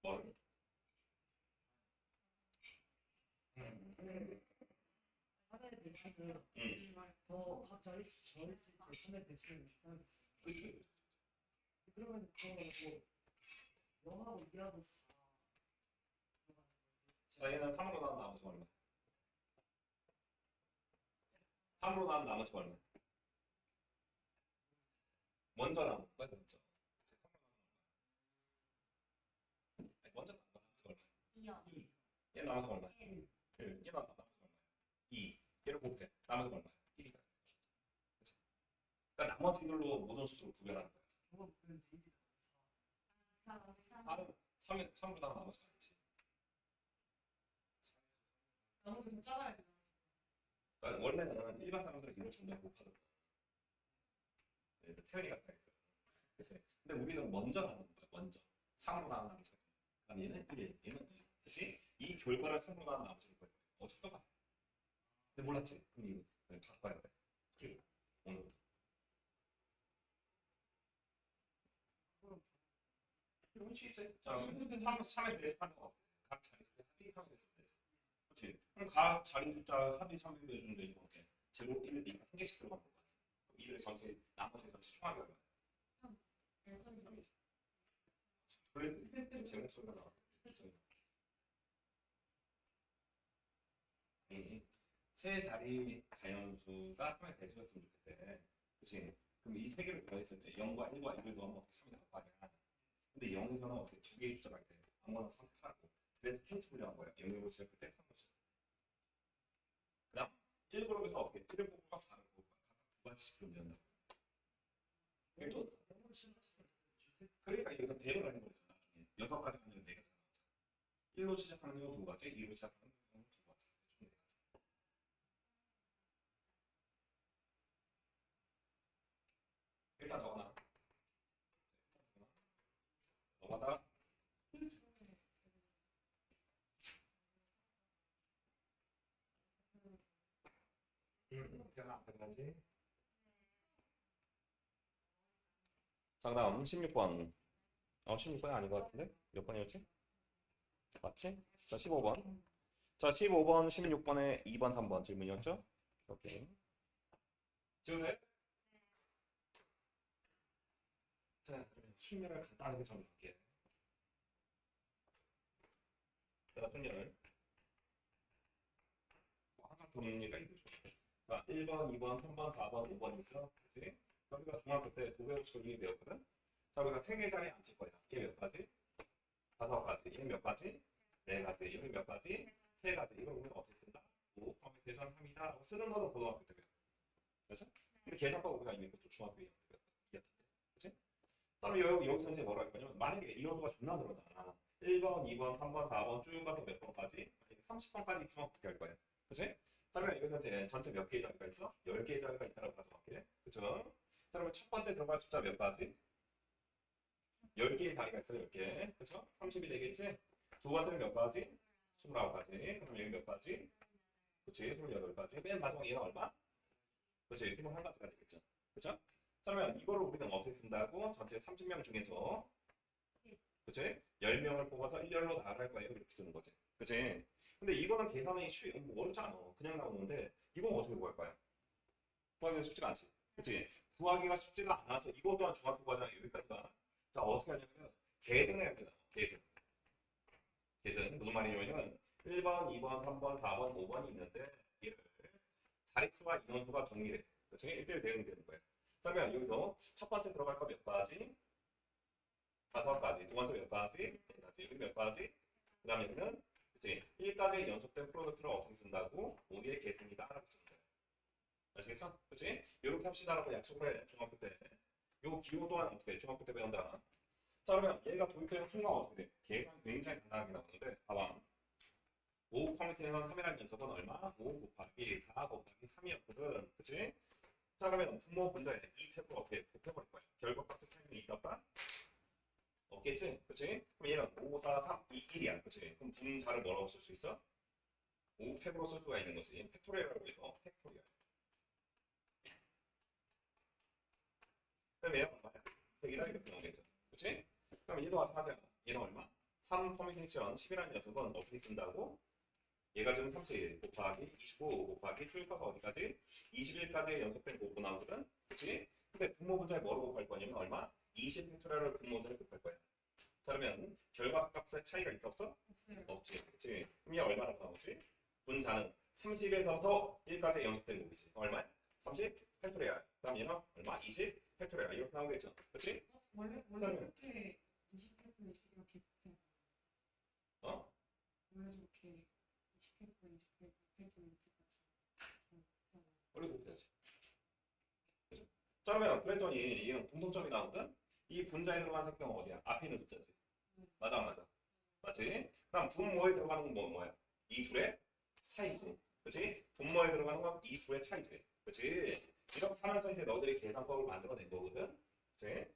뭘? 하나의 배수는 더각 자릿수 더했을 때 3의 배수는 이상했어. 그치? 그러면 그거 뭐 0하고 2하고 4 자, 얘는 3으로 나온 나머지 얼마? 3으로 나온 나머지 얼마? 먼저 나온 거야, 먼저. 아니, 먼저 나온 거 나머지 얼마? 2요. 2. 얘 나머지 얼마? 1. 1. 얘 나머지 얼마? 2. 얘를 곱해. 나머지 얼마? 1이다. 그치? 그러니까 나머지들로 모든 수를 구별하는 거야. 저거 보면 대입이 4는 3으로 나온 나머지 4지. 나머지 좀 작아야 돼. 그러니까 원래는 일반 사람들은 이걸 전부 곱하더라고. 태연이 같은 거. 그치? 근데 우리는 먼저 나누는 거야. 먼저 3으로 나눈 나머지. 그럼 얘는 1, 얘는 2. 그치? 이 결과를 3으로 나눈 나머지를 거야. 어차피 똑같아. 근데 몰랐지? 그럼 이거 그냥 바꿔야 돼. 그리고 오늘 이건 쉽지. 자, 3에 대해서 판단 어떻게 돼? 각 자릿수의 합이 3이 됐을 때. 그렇지? 그럼 각 자리 숫자 합이 3이 되면 되지 뭐. 제로 1, 2, 한 개씩 들어가는 거야. 2를 전체 나머지 전체 총합이 얼마야? 3이지. 그래서 제 목소리가 나와. 세 자리 자연수가 3의 대수였으면 좋겠대. 그치? 그럼 이 세 개를 더했을 때 0과 1과 1을 더하면 어떻게 3이 나올 거 아니야? 근데 0에서는 어떻게 두 개의 숫자가 있대. 아무거나 선택하고. 그래서 케이스 분류한 거야. 0으로 시작할 때 3으로 시작. 그 다음 1그룹에서 어떻게 1을 뽑을까 4를 뽑을까 각각 두 가지씩 존재한다. 그러니까 여기서 배열을 하는 거죠. 나중에 6가지 하면 4가지가 나오잖아. 1로 시작하는 경우 2가지, 2로 시작하는 경우 2가지. 총 4가지. 일단 적어놔. 넘어가. 태어나 앞에 가지. 자, 그다음 16번. 16번이 아닌 것 같은데? 몇 번이었지? 맞지? 자, 15번. 자, 15번, 16번에 2번, 3번 질문이었죠? 오케이. 지우세요? 자, 그러면 순열을 간단하게 정리할게요. 자, 순열. 항상 도는 얘기가 있죠. 자, 1번, 2번, 3번, 4번, 5번 있어. 그치? 자, 우리가 중학교 때 도배우치를 배웠거든? 자, 우리가 3개 자리에 앉힐 거야. 이게 몇 가지? 5가지. 이게 몇 가지? 4가지. 이게 몇 가지? 3가지. 이걸 우리가 어떻게 쓴다? 5, 계산 3이다. 라고 쓰는 거는 고등학교 때 배웠어. 그렇죠? 근데 계산법 우리가 이미 그것도 중학교 2학년 때 배웠어. 그치? 그럼 여기서 이제 뭐라 할 거냐면, 만약에 이론수가 존나 늘어나. 1번, 2번, 3번, 4번 쭉 가서 몇 번까지? 30번까지 있으면 어떻게 할 거야? 그치? 그러면 여기서 이제 전체 몇 개의 자리가 있어? 10개의 자리가 있다고 가져갈게. 그쵸? 그러면 첫 번째 들어갈 숫자 몇 가지? 10개의 자리가 있어, 10개. 그쵸? 30이 되겠지? 두 번째는 몇 가지? 29가지. 그럼 여기 몇 가지? 그치? 28가지. 맨 마지막 얘가 얼마? 그치? 21가지가 되겠죠? 그쵸? 그러면 이거를 우리는 어떻게 쓴다고? 전체 30명 중에서 그치? 10명을 뽑아서 1열로 나갈 거예요. 이렇게 쓰는 거지. 그치? 근데 이거는 계산이 뭐 어렵지 않아. 그냥 나오는데 이건 어떻게 구할 거야? 구하기가 쉽지가 않지. 그치? 구하기가 쉽지가 않아서 이거 또한 중학교 과정 여기까지가. 자, 어떻게 하냐면 계산해야 된다. 계산. 무슨 말이냐면 1번, 2번, 3번, 4번, 5번이 있는데 얘를 자릿수와 인원수가 동일해. 그치? 1대1 대응이 되는 거야. 그러면 여기서 첫 번째 들어갈 거 몇 가지? 5가지. 두 번째 몇 가지? 4가지. 여기 몇 가지? 그 다음에 여기는 그치? 1까지의 연속된 프로덕트를 어떻게 쓴다고? 5개의 계승이다 라고 쓰는 거야. 아시겠어? 그치? 이렇게 합시다라고 약속을 해. 중학교 때. 요 기호 또한 어떻게 해? 중학교 때 배운다. 자, 그러면 얘가 도입되는 순간 어떻게 돼? 계산 굉장히 간단하게 나오는데 봐봐. 5 컴퓨터에서 3이라는 녀석은 얼마? 5 곱하기 4 곱하기 3이었거든. 그치? 자, 그러면 분모 분자에 이 팩으로 어떻게 곱해버릴 거야? 결과 값의 차이는 있다? 없겠지? 그치? 그럼 얘는 5, 4, 3, 2, 1이야. 그치? 그럼 분자를 뭐라고 쓸 수 있어? 5 팩으로 쓸 수가 있는 거지. 팩토리얼이라고 해서 팩토리얼. 그럼 얘는 얼마야? 100이라 이렇게 나오겠죠. 그치? 그럼 얘도 마찬가지야. 얘는 얼마? 3 퍼미테이션 10이라는 녀석은 어떻게 쓴다고? 얘가 지금 30 곱하기 29 곱하기 쭉 가서 어디까지? 21까지의 연속된 곱고 나오거든? 그치? 근데 분모 분자에 뭐로 곱할 거냐면 얼마? 20 팩토리얼을 분모 분자에 곱할 거야. 자, 그러면 결과값의 차이가 있어 없어? 없어요. 없지. 그치? 그럼 얘 얼마나 나오지? 분자는 30에서부터 1까지 연속된 곱이지. 얼마야? 30 팩토리얼. 그다음 얘는 얼마? 20 팩토리얼. 이렇게 나오겠죠. 그치? 원래 그러면- 끝에 20팩도 20 이렇게 붙어요. 어? 원래 저렇게 20팩도 20팩도 100팩도 이렇게 같이. 원래 그렇게 하지. 그죠? 자, 그러면 그랬더니 얘는 공통점이 나오거든? 이 분자에 들어가는 색깔은 어디야? 앞에 있는 숫자지. 맞아, 맞아. 맞지? 그럼 분모에 들어가는 건 뭐야? 이 둘의 차이지. 그치? 분모에 들어가는 건 이 둘의 차이지. 그치? 이렇게 하면서 이제 너희들이 계산법을 만들어낸 거거든. 그치?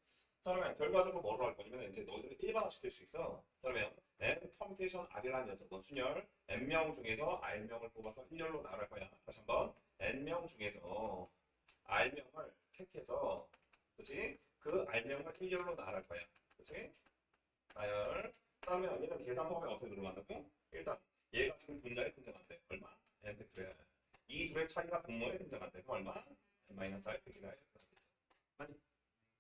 자, 그러면 결과적으로 뭐로 할 거냐면 이제 너희들이 일반화시킬 수 있어. 자, 그러면 n 퍼뮤테이션 r이라는 녀석은 순열 n명 중에서 r명을 뽑아서 일렬로 나갈 거야. 다시 한번 n명 중에서 r명을 택해서 그치? 그 r명을 일렬로 나갈 거야. 그치? 나열. 그러면 얘는 계산법에 어떻게 들어간다고? 일단 얘가 지금 분자에 등장한대. 얼마? n 팩토리얼. 이 둘의 차이가 분모에 등장한대. 그럼 얼마? n 마이너스 r 팩토리얼. 아니,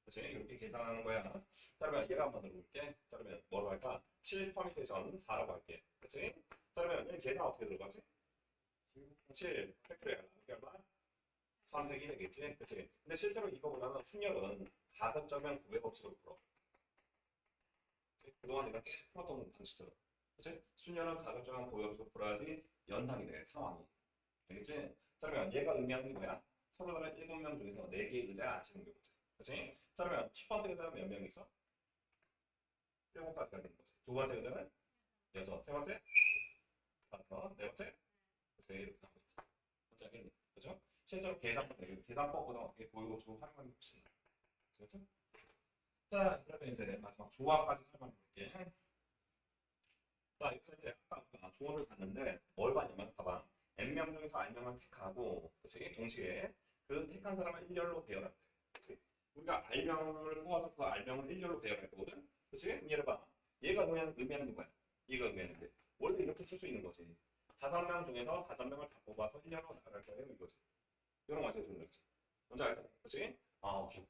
그치? 이렇게 계산하는 거야. 자, 그러면 얘가 한번 들어볼게. 자, 그러면 뭐로 할까? 7 퍼미테이션 4라고 할게. 그치? 자, 그러면 얘 계산 어떻게 들어가지? 7 팩토리얼. 이게 얼마? 300이 되겠지? 그치? 근데 실제로 이거보다는 순열은 가급적이면 900법칙으로 풀어. 그동안 내가 계속 풀었던 방식처럼. 그치? 순열은 가급적이면 900법칙으로 풀어야지 연상이 돼, 상황이. 알겠지? 자, 그러면 얘가 의미하는 게 뭐야? 서로 다른 7명 중에서 4개의 의자에 앉히는 경우지. 그치? 자, 그러면 첫 번째 의자는 몇 명 있어? 7가지가 되는 거지. 두 번째 의자는 6, 세 번째 5, 네 번째 그치? 이렇게 나오고 있지. 번째 알겠니? 그죠? 실제로 계산법보다 어떻게 보여주고 활용하는 것이 나아요. 그렇죠? 자, 그러면 이제 마지막 조합까지 설명해 볼게. 자, 여기서 이제 아까 우리가 조합을 봤는데 뭘 봤냐면 봐봐. n명 중에서 r명을 택하고 그치? 동시에 그 택한 사람을 일렬로 배열할 때 그치? 우리가 r명을 뽑아서 그 r명을 일렬로 배열할 거거든? 그치? 그럼 얘를 봐. 얘가 의미하는 거야. 얘가 의미하는 게 원래 이렇게 쓸 수 있는 거지. 5명 중에서 5명을 다 뽑아서 일렬로 나갈 거예요 이거지. 이런 거 아시죠? 그렇지? 뭔지 알죠? 그치? 아, 오케이.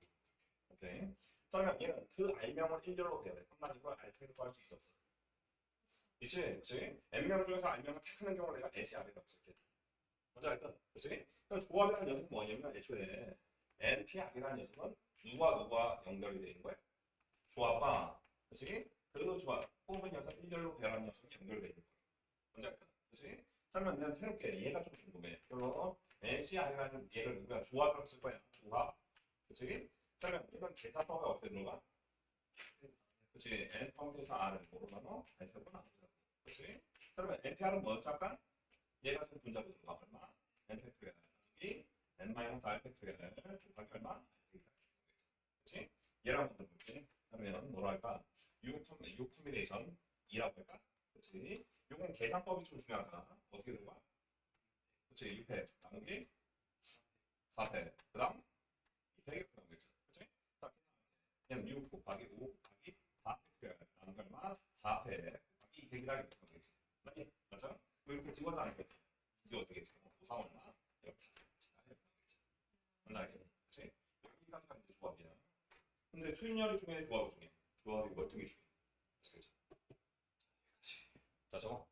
오케이. 그러면 얘는 그 r명을 일렬로 배열해. 그럼 난 이걸 r택으로 할 수 있어 없어? 있지? 그치? n명 중에서 r명을 택하는 경우를 내가 nC r이라고 쓸게. 뭔지 알죠? 그치? 그럼 조합이라는 녀석은 뭐냐면 애초에 nPr이라는 녀석은 누가 연결이 되는 거야? 조합과 그치? 그 조합 뽑은 녀석 일렬로 배열한 녀석이 연결되어 있는 거야. 뭔지 알죠? 그치? 그러면 내가 새롭게 얘가 좀 궁금해. 그럼 NCR이라는 얘를 우리가 조합으로 쓸 거야. 조합. 그치? 그러면 이건 계산법에 어떻게 들어가? 그치? N 펑트에서 R은 뭐로 나눠? N세번 나누자. 그치? 그러면 NPR은 뭐였지 아까? 얘가 지금 분자로 들어가 얼마? N 팩토리얼 나누기 N 마이너스 R 팩토리얼 곱하기 얼마? 그치? 얘랑 한번 들어볼게. 그러면 뭐라 할까? 6 콤비네이션 2라고 할까? 그치? 요건 계산법이 좀 중요하다. 어떻게 들어가? 그치? 6회 나누기 4회 그 다음 2회 나오겠죠. 그치? 자, 그냥 6 곱하기 5 곱하기 4회 나누기 얼마? 4회 곱하기 200이다 이렇게 나오겠지. 맞니? 맞죠? 뭐 이렇게 찍어서 알겠지. 찍어도 되겠지. 5, 3 얼마? 이렇게 다 찍어서 이렇게 나오겠지. 뭔지 알겠니? 그치? 여기까지가 이제 조합이야. 근데 수인열이 중에 조합이 중요해. 조합이 월등히 중요해. 그치? 자, 저거.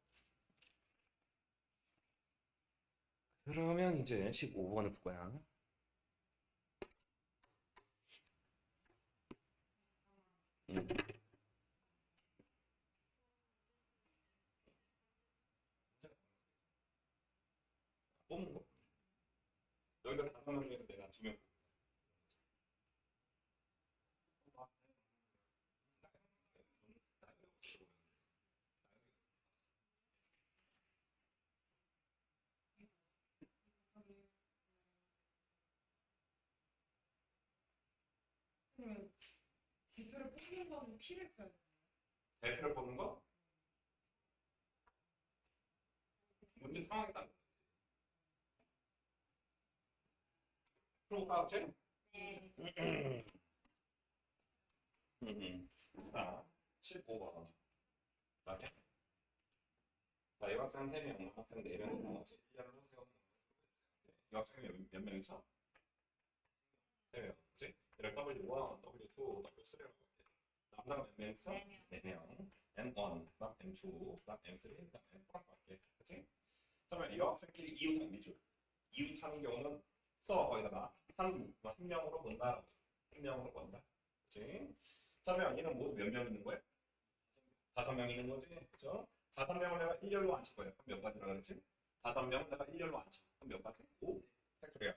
그러면 이제 15번을 풀 거야. 뽑는 거. 여기다 5명 중에서 내가 2명. 그러면 지표를 뽑는 거는 P를 써야 돼요. 대표를 뽑는 거? 문제 상황에 따라. 풀어볼까, 그치? 네. 자, 15번. 맞냐? 자, 여학생 3명, 학생 4명이 나왔지. 1년으로 세우는 여학생이 몇 명 있어? 3명. 그치? 얘를 W1, W2, W3라고 할게. 남자가 몇 명 있어? 4명. M1, 그다음 M2, 그다음 M3, 그다음 M4라고 할게. 그치? 그러면 이 여학생끼리 이웃하는 미줄. 이웃하는 경우는 거기다가 한 명으로 본다. 한 명으로 본다. 그치? 그러면 얘는 모두 몇 명 있는 거야? 5명 있는 거지. 그쵸? 5명을 내가 일렬로 앉힐 거야. 그럼 몇 가지라 그랬지? 5명을 내가 일렬로 앉혀. 그럼 몇 가지? 5 팩토리얼.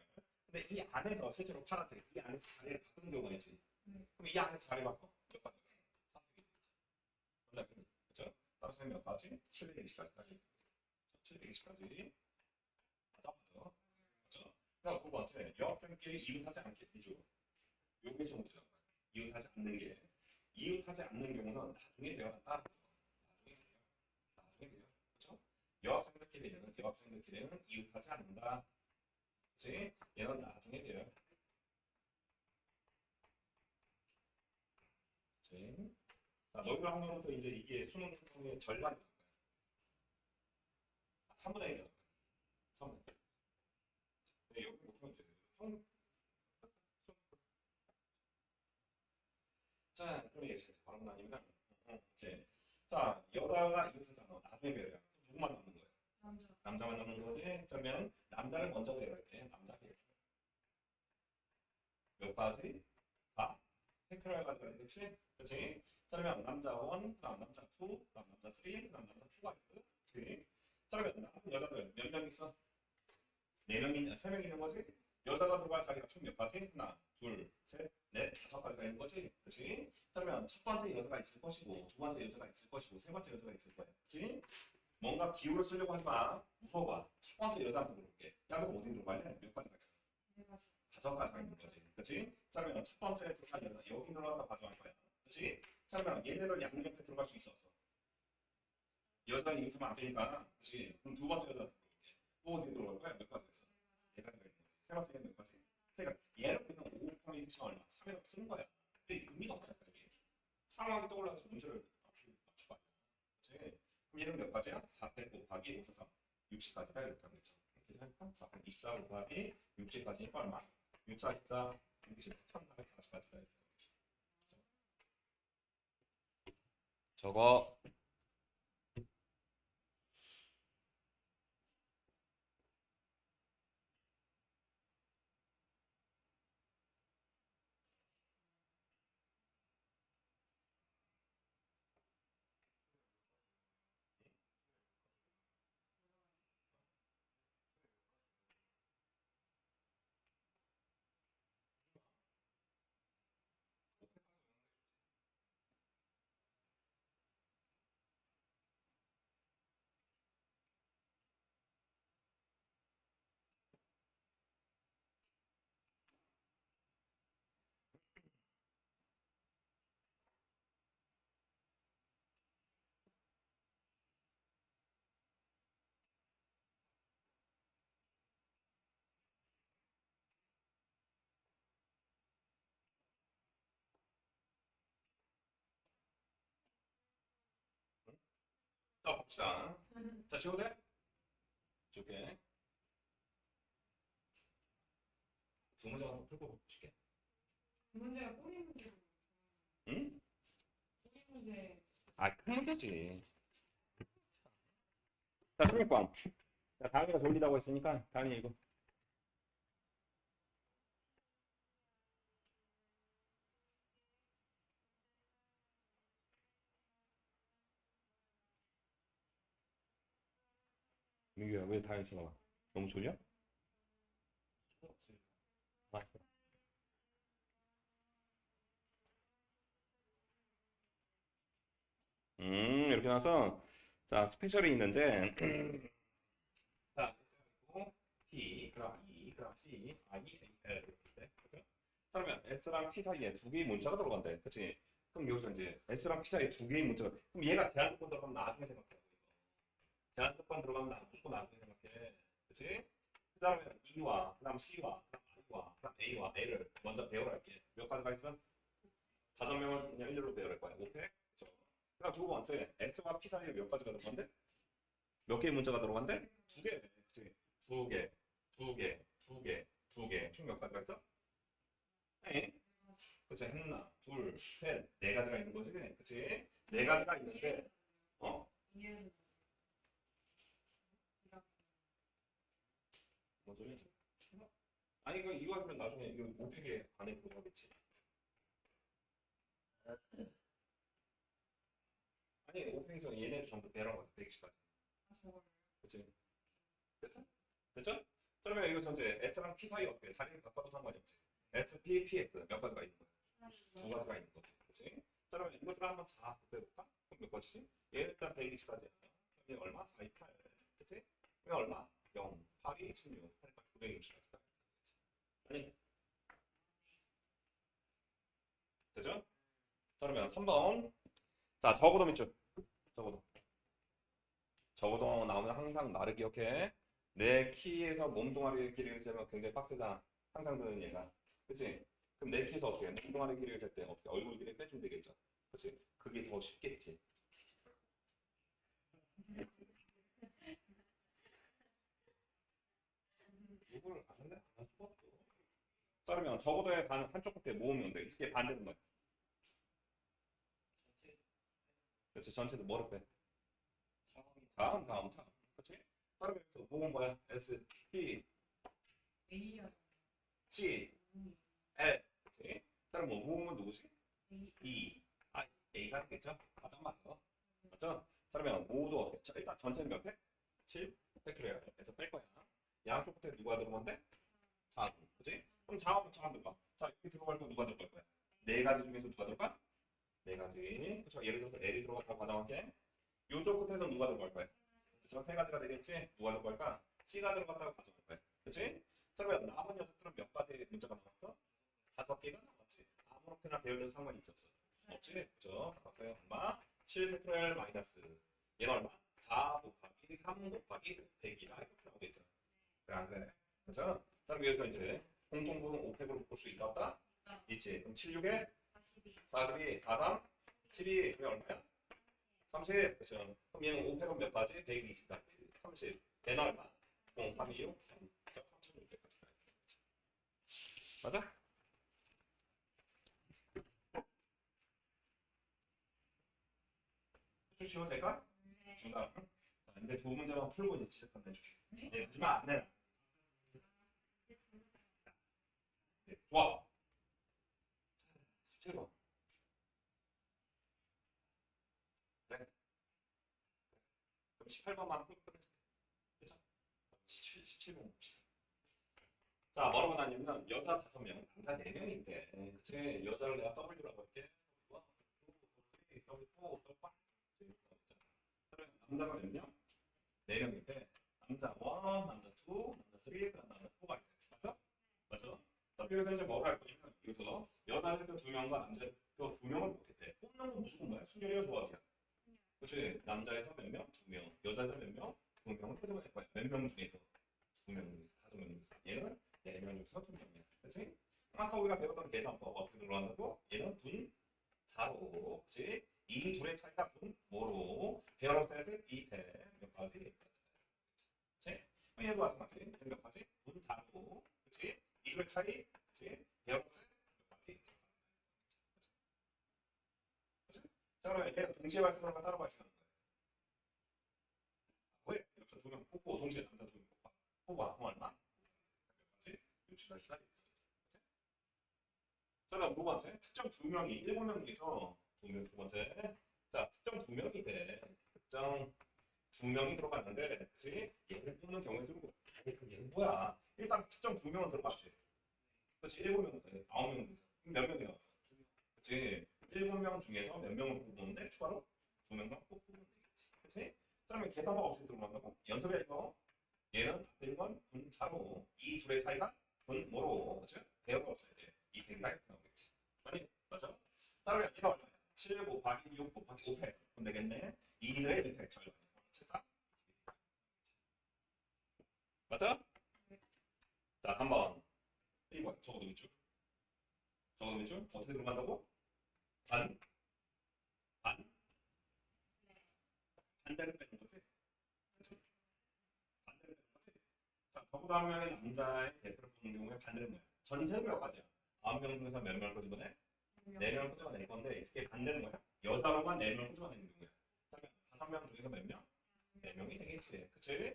근데 이 안에서 실제로 파란색 이 안에서 자리를 바꾸는 경우가 있지. 그럼 이 안에서 자리 바꿔. 몇 가지? 300이 되겠지. 그쵸? 따라서 몇 가지? 720까지. 720까지. 맞아. 그렇죠? 그다음 두 번째, 여학생끼리 이웃하지 않겠죠. 요게 좀 문제란 말이야. 이웃하지 않는 게. 이웃하지 않는 경우는 나중에 배워놨다. 나중에 돼요. 그렇죠? 여학생들끼리는 이웃하지 않는다. 그치? 얘는 나중에 돼요. 그치? 자, 너희들 학년부터 이제 이게 수능 활동의 절반이 나올 거야. 3분의 1이 나올 거야. 3분의 1. 네, 여기 못하면 이제 자, 그럼 여기서 바로 나뉘면 오케이. 자, 여자가 이웃하잖아. 나중에 배워요. 누구만 남는 거야? 남자만 남는 거지. 그러면 남자를 먼저 배워야 돼. 남자 배워. 몇 가지? 4. 팩토리얼 가지고 그렇지? 그렇지? 그러면 남자 1, 그다음 남자 2, 그다음 남자 3, 그다음 남자 2가 있고. 그렇지? 그러면 남은 여자들 몇 명 있어? 4명이 3명 있는 거지? 여자가 들어갈 자리가 총 몇 가지? 하나, 둘, 셋, 넷, 5가지가 있는 거지? 그렇지? 그러면 첫 번째 여자가 있을 것이고, 두 번째 여자가 있을 것이고, 세 번째 여자가 있을 거야. 그렇지? 뭔가 기호를 쓰려고 하지 마. 물어봐. 첫 번째 여자한테 물어볼게. 야, 너 어디 들어갈래? 몇 가지가 있어? 5가지가 있는 거지. 그렇지? 그러면 첫 번째 들어갈 여자 여기 들어가서 가져갈 거야. 그렇지? 그러면 얘네들 양옆에 들어갈 수 있어 없어? 여자가 이웃하면 안 되니까. 그렇지? 그럼 두 번째 여자한테 물어볼게. 너 어디 들어갈 거야? 몇 가지가 있어? 4가지가 있는 거지. 세 번째는 몇 가지? 3가지. 얘는 그냥 5 퍼미션 얼마? 3이라고 쓰는 거야. 근데 의미가 없다니까 이게. 상황이 떠올라서 문제를 맞춰봐. 그렇지? 그럼 얘는 몇 가지야? 400 곱하기 5, 4, 3. 60까지가 이렇게 하면 되죠. 계산해볼까? 424 곱하기 60까지니까 얼마? 6, 4, 14, 60, 1440까지가 이렇게. 저거 자 봅시다. 자 지워도 돼? 줄게. 두 문제만 더 풀고 줄게. 문제가 꼬리 문제. 응? 꼬리 문제. 아, 큰 문제지. 자, 16번. 자, 다음이가 졸리다고 했으니까 다음이 이거. 민규야, 왜 다음이 쳐나와? 너무 졸려? 맞어. 이렇게 나와서 자, 스페셜이 있는데 자, S고 P, 그럼 E, 그럼 C, I, A, L 이렇게 돼. 그죠? 그러면 S랑 P 사이에 두 개의 문자가 들어간대. 그치? 그럼 여기서 이제 S랑 P 사이에 두 개의 문자가 그럼 얘가 제한 조건 들어가면 나중에 생각해. 제한 조건 들어가면 무조건 나중에 생각해. 그치? 그 다음에 E와, 그 다음 C와, 그 다음 I와, 그 다음 A와 L을 먼저 배우라 할게. 몇 가지가 있어? 5명을 그냥 일렬로 배우랄 거야. 오케이? 그쵸? 그 다음 두 번째, S와 P 사이에 몇 가지가 들어간대? 몇 개의 문자가 들어간대? 2개. 그치? 2개, 2개, 2개, 2개. 총 몇 가지가 있어? 네. 그치? 하나, 둘, 셋, 네 가지가 있는 거지. 그치? 네 가지가 있는데, 어? 이해는. 뭔 소리지? 아니, 이거 하면 나중에 이거 5팩에 안에 들어가겠지. 아니, 5팩에서 얘네 전부 배랑 가서 120까지. 그치? 됐어? 됐죠? 그러면 이거 전체 S랑 P 사이 어떻게 자리를 바꿔도 상관이 없지. S, P, PS 몇 가지가 있는 거야? 2가지가 있는 거지. 그치? 그러면 이것들 한번 다 곱해볼까? 그럼 몇 가지지? 얘 일단 120까지. 그럼 얘 얼마? 428. 그치? 그럼 얼마? 0, 8이 16, 하니까 960. 아니, 되죠? 자, 그러면 3번. 자, 적어도 밑줄. 적어도 나오면 항상 나를 기억해. 내 키에서 몸동아리 길이를 재면 굉장히 빡세잖아. 항상 드는 얘가. 그치? 그럼 내 키에서 어떻게 해? 몸동아리 길이를 잴 때 어떻게 얼굴 길이 빼주면 되겠죠? 그치? 그게 더 쉽겠지. 이걸 아는데 안 할 수가 없어. 자, 그러면 적어도의 반 한쪽 끝에 모으면 돼. 이게 반대는 뭐야? 그렇지. 전체도 뭐를 빼? 다음. 그렇지? 다음에 또 모은 뭐야? S, P, A야. C, L. 그렇지? 다음 뭐 모으면 누구지? E. 아, A가 되겠죠? 가장 맞아. 맞죠? 그러면 모두 어떻게? 자, 일단 전체는 몇 배? 7 팩토리얼. 에서 뺄 거야. 양쪽 끝에 누가 들어간대? 4. 그렇지? 그럼 자음은 참 들어가. 자, 여기 들어갈 거 누가 들어갈 거야? 네 가지 중에서 누가 들어가? 네 가지. 그렇죠? 예를 들어서 L이 들어갔다고 가정할게. 요쪽 끝에서 누가 들어갈 거야? 그렇죠? 세 가지가 되겠지? 누가 들어갈까? C가 들어갔다고 가정할 거야. 그렇지? 그러면 남은 녀석들은 몇 가지 문자가 남았어? 5개가 남았지. 아무렇게나 배열돼도 상관이 있어 없어? 없지? 그렇죠? 바꿨어요. 얼마? 7 팩토리얼 마이너스. 얘는 얼마? 4 곱하기 3 곱하기 100이다. 이렇게 나오겠죠. 그래 안 그래? 그렇죠? 그럼 여기서 이제 공통분은 5팩으로 볼 수 있다 없다? 있지. 그럼 7, 6에 42, 43, 72, 그게 얼마야? 30. 그렇죠. 그럼 얘는 5팩은 몇 가지? 120까지. 30. 얘는 얼마? 0, 3, 2, 6, 3. 3,600까지. 맞아? 좀 쉬워도 될까? 정답. 자, 이제 두 문제만 풀고 이제 지적한 해줄게. 네, 하지마. 네. 네, 좋아. 17번. 그래. 그럼 18번만 풀고 끝내줄게. 그쵸? 17번 봅시다. 자, 뭐라고 나냐면 여자 5명, 남자 4명인데 그치? 여자를 내가 W라고 할게. 남자가 몇 명? 4명인데 남자 1, 남자 2, 남자 3, 남자 4가 있대. 맞죠? 맞죠? 자, 여기서 이제 뭐를 할 거냐면 여기서 여자 대표 2명과 남자 대표 2명을 뽑겠대. 뽑는 건 무조건 뭐야? 순열이야 조합이야. 그치? 남자에서 몇 명? 2명. 여자에서 몇 명? 2명을 뽑아낼 거야. 몇 명 중에서? 2명 중에서, 5명 중에서. 얘는 4명 중에서 2명이야. 그치? 아까 우리가 배웠던 계산법 어떻게 들어간다고? 얘는 분, 자로. 그치? 이 둘의 차이가 분, 뭐로? 배열업 사이즈 2배 몇 가지? 그치? 얘도 마찬가지. 얘는 몇 가지? 분, 자로. 그치? 이 둘의 차이, 그치? 배열업 사이즈 몇 가지? 그치? 자, 그러면 얘는 동시에 발생하는 거 따로 발생하는 거야. 왜? 여기서 2명 뽑고 동시에 남자 2명 뽑아. 그럼 얼마? 몇 가지? 60가지. 자, 다음 두 번째. 특정 2명이 7명 중에서 두 번째. 자, 특정 2명이 돼. 특정 2명이 들어갔는데, 그치? 얘를 뽑는 경우에 수고. 아니, 그럼 얘는 뭐야? 일단 특정 2명은 들어갔지. 그치? 7명, 9명 중에서. 몇 명이 나왔어? 그치? 7명 중에서 몇 명을 뽑는데, 추가로 2명만 뽑으면 되겠지. 그치? 그러면 계산법 어떻게 들어간다고? 연습해, 이거. 얘는 1번 분자로. 이 둘의 차이가 분 뭐로? 그치? 배열가 없어야 돼. 이 백이가 이렇게 나오겠지. 아니, 맞아? 따르면 얘가 얼마야? 7 곱하기 6 곱하기 5팩. 그럼 되겠네. 2의 2팩 절반. 73. 맞아? 자, 3번. 이거 적어도 밑줄. 적어도 밑줄. 어떻게 들어간다고? 반. 반대를 빼는 거지. 그치? 반대를 빼는 거지. 자, 적어도 하면 남자의 대표를 보는 경우에 반대는 뭐야? 전체는 몇 가지야? 9명 중에서 몇 명을 끄집어내? 4명을 끄집어낼 건데 이게 반대는 뭐야? 여자로만 4명을 끄집어내는 경우야. 그러면 5명 중에서 몇 명? 4명이 되겠지. 그치?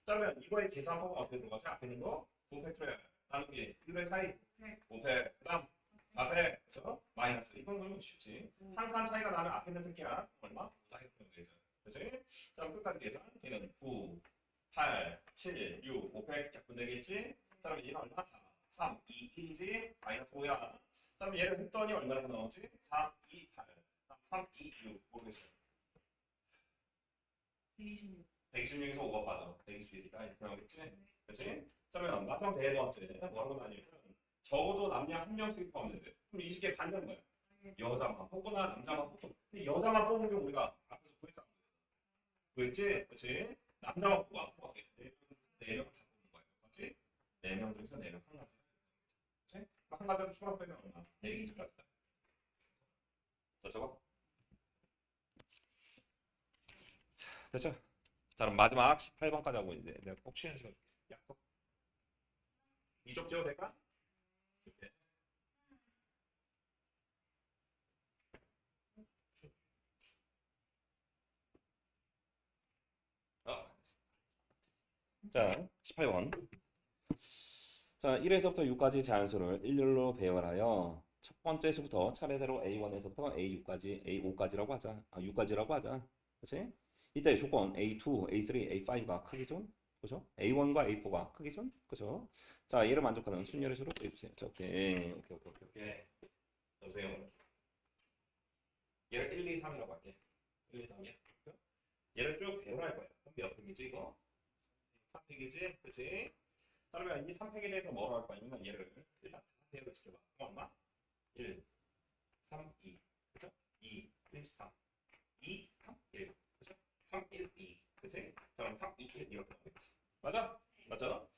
그러면 이거의 계산법은 어떻게 들어가지? 앞에 있는 거 9팩토리얼 나누기 1의 사이 5팩 그 다음 4팩 그쵸? 마이너스 이건 그러면 쉽지. 한 칸 차이가 나면 앞에 있는 새끼야 얼마? 4팩 되죠. 그치? 자, 끝까지 계산 얘는 9 8 7 6 5팩 약분되겠지? 자, 그럼 얘는 얼마? 4 3 2 1이지 마이너스 5야. 그럼 얘를 했더니 얼마나 나오지? 3 2 8 3 2 6 모르겠어요. 126. 126에서 5가 빠져. 121이니까 이렇게 나오겠지? 그치? 그러면 마지막 네 번째 뭐라고 나뉘면 적어도 남녀 한 명씩 포함돼야 돼. 그럼 20개 반대는 거야. 여자만 뽑거나 남자만 뽑고. 근데 여자만 뽑은 게 우리가 앞에서 구했어. 구했지? 그치? 남자만 뽑고 안 뽑아. 네 명을 다 뽑는 거야. 맞지? 4명 중에서 4명 한 가지. 그치? 한 가지로 추가 빼면 얼마? 4개까지다. 자, 저거. 됐죠? 자, 그럼 마지막 18번까지 하고 이제 내가 꼭 쉬는 시간 줄게. 약속. 이쪽 지워도 될까? 이렇게. 자, 18번. 자, 1에서부터 6까지 자연수를 일렬로 배열하여 첫 번째 수부터 차례대로 A1에서부터 A6까지, A5까지라고 하자. 6까지라고 하자. 그렇지? 이때 조건 A2, A3, A5가 크기순. 그죠? A1과 A4가 크기순. 그죠? 자, 얘를 만족하는 순열의 수를 구해주세요. 자, 오케이. 보세요. 얘를 1, 2, 3이라고 할게. 1, 2, 3이야. 얘를 쭉 배열할 거야. 그럼 몇 팩이지 이거? 3팩이지? 그치? 그러면 이 3팩에 대해서 뭐라고 할 거냐면 얘를 일단 다 배열을 시켜봐. 얼마? 1, 3, 2. 그죠? 2, 1, 3. 2, 3, 1. 그죠? 3, 1, 2. 그치? 자, 그럼 3, 2, 1 이렇게 나오겠지. 맞아? 맞죠?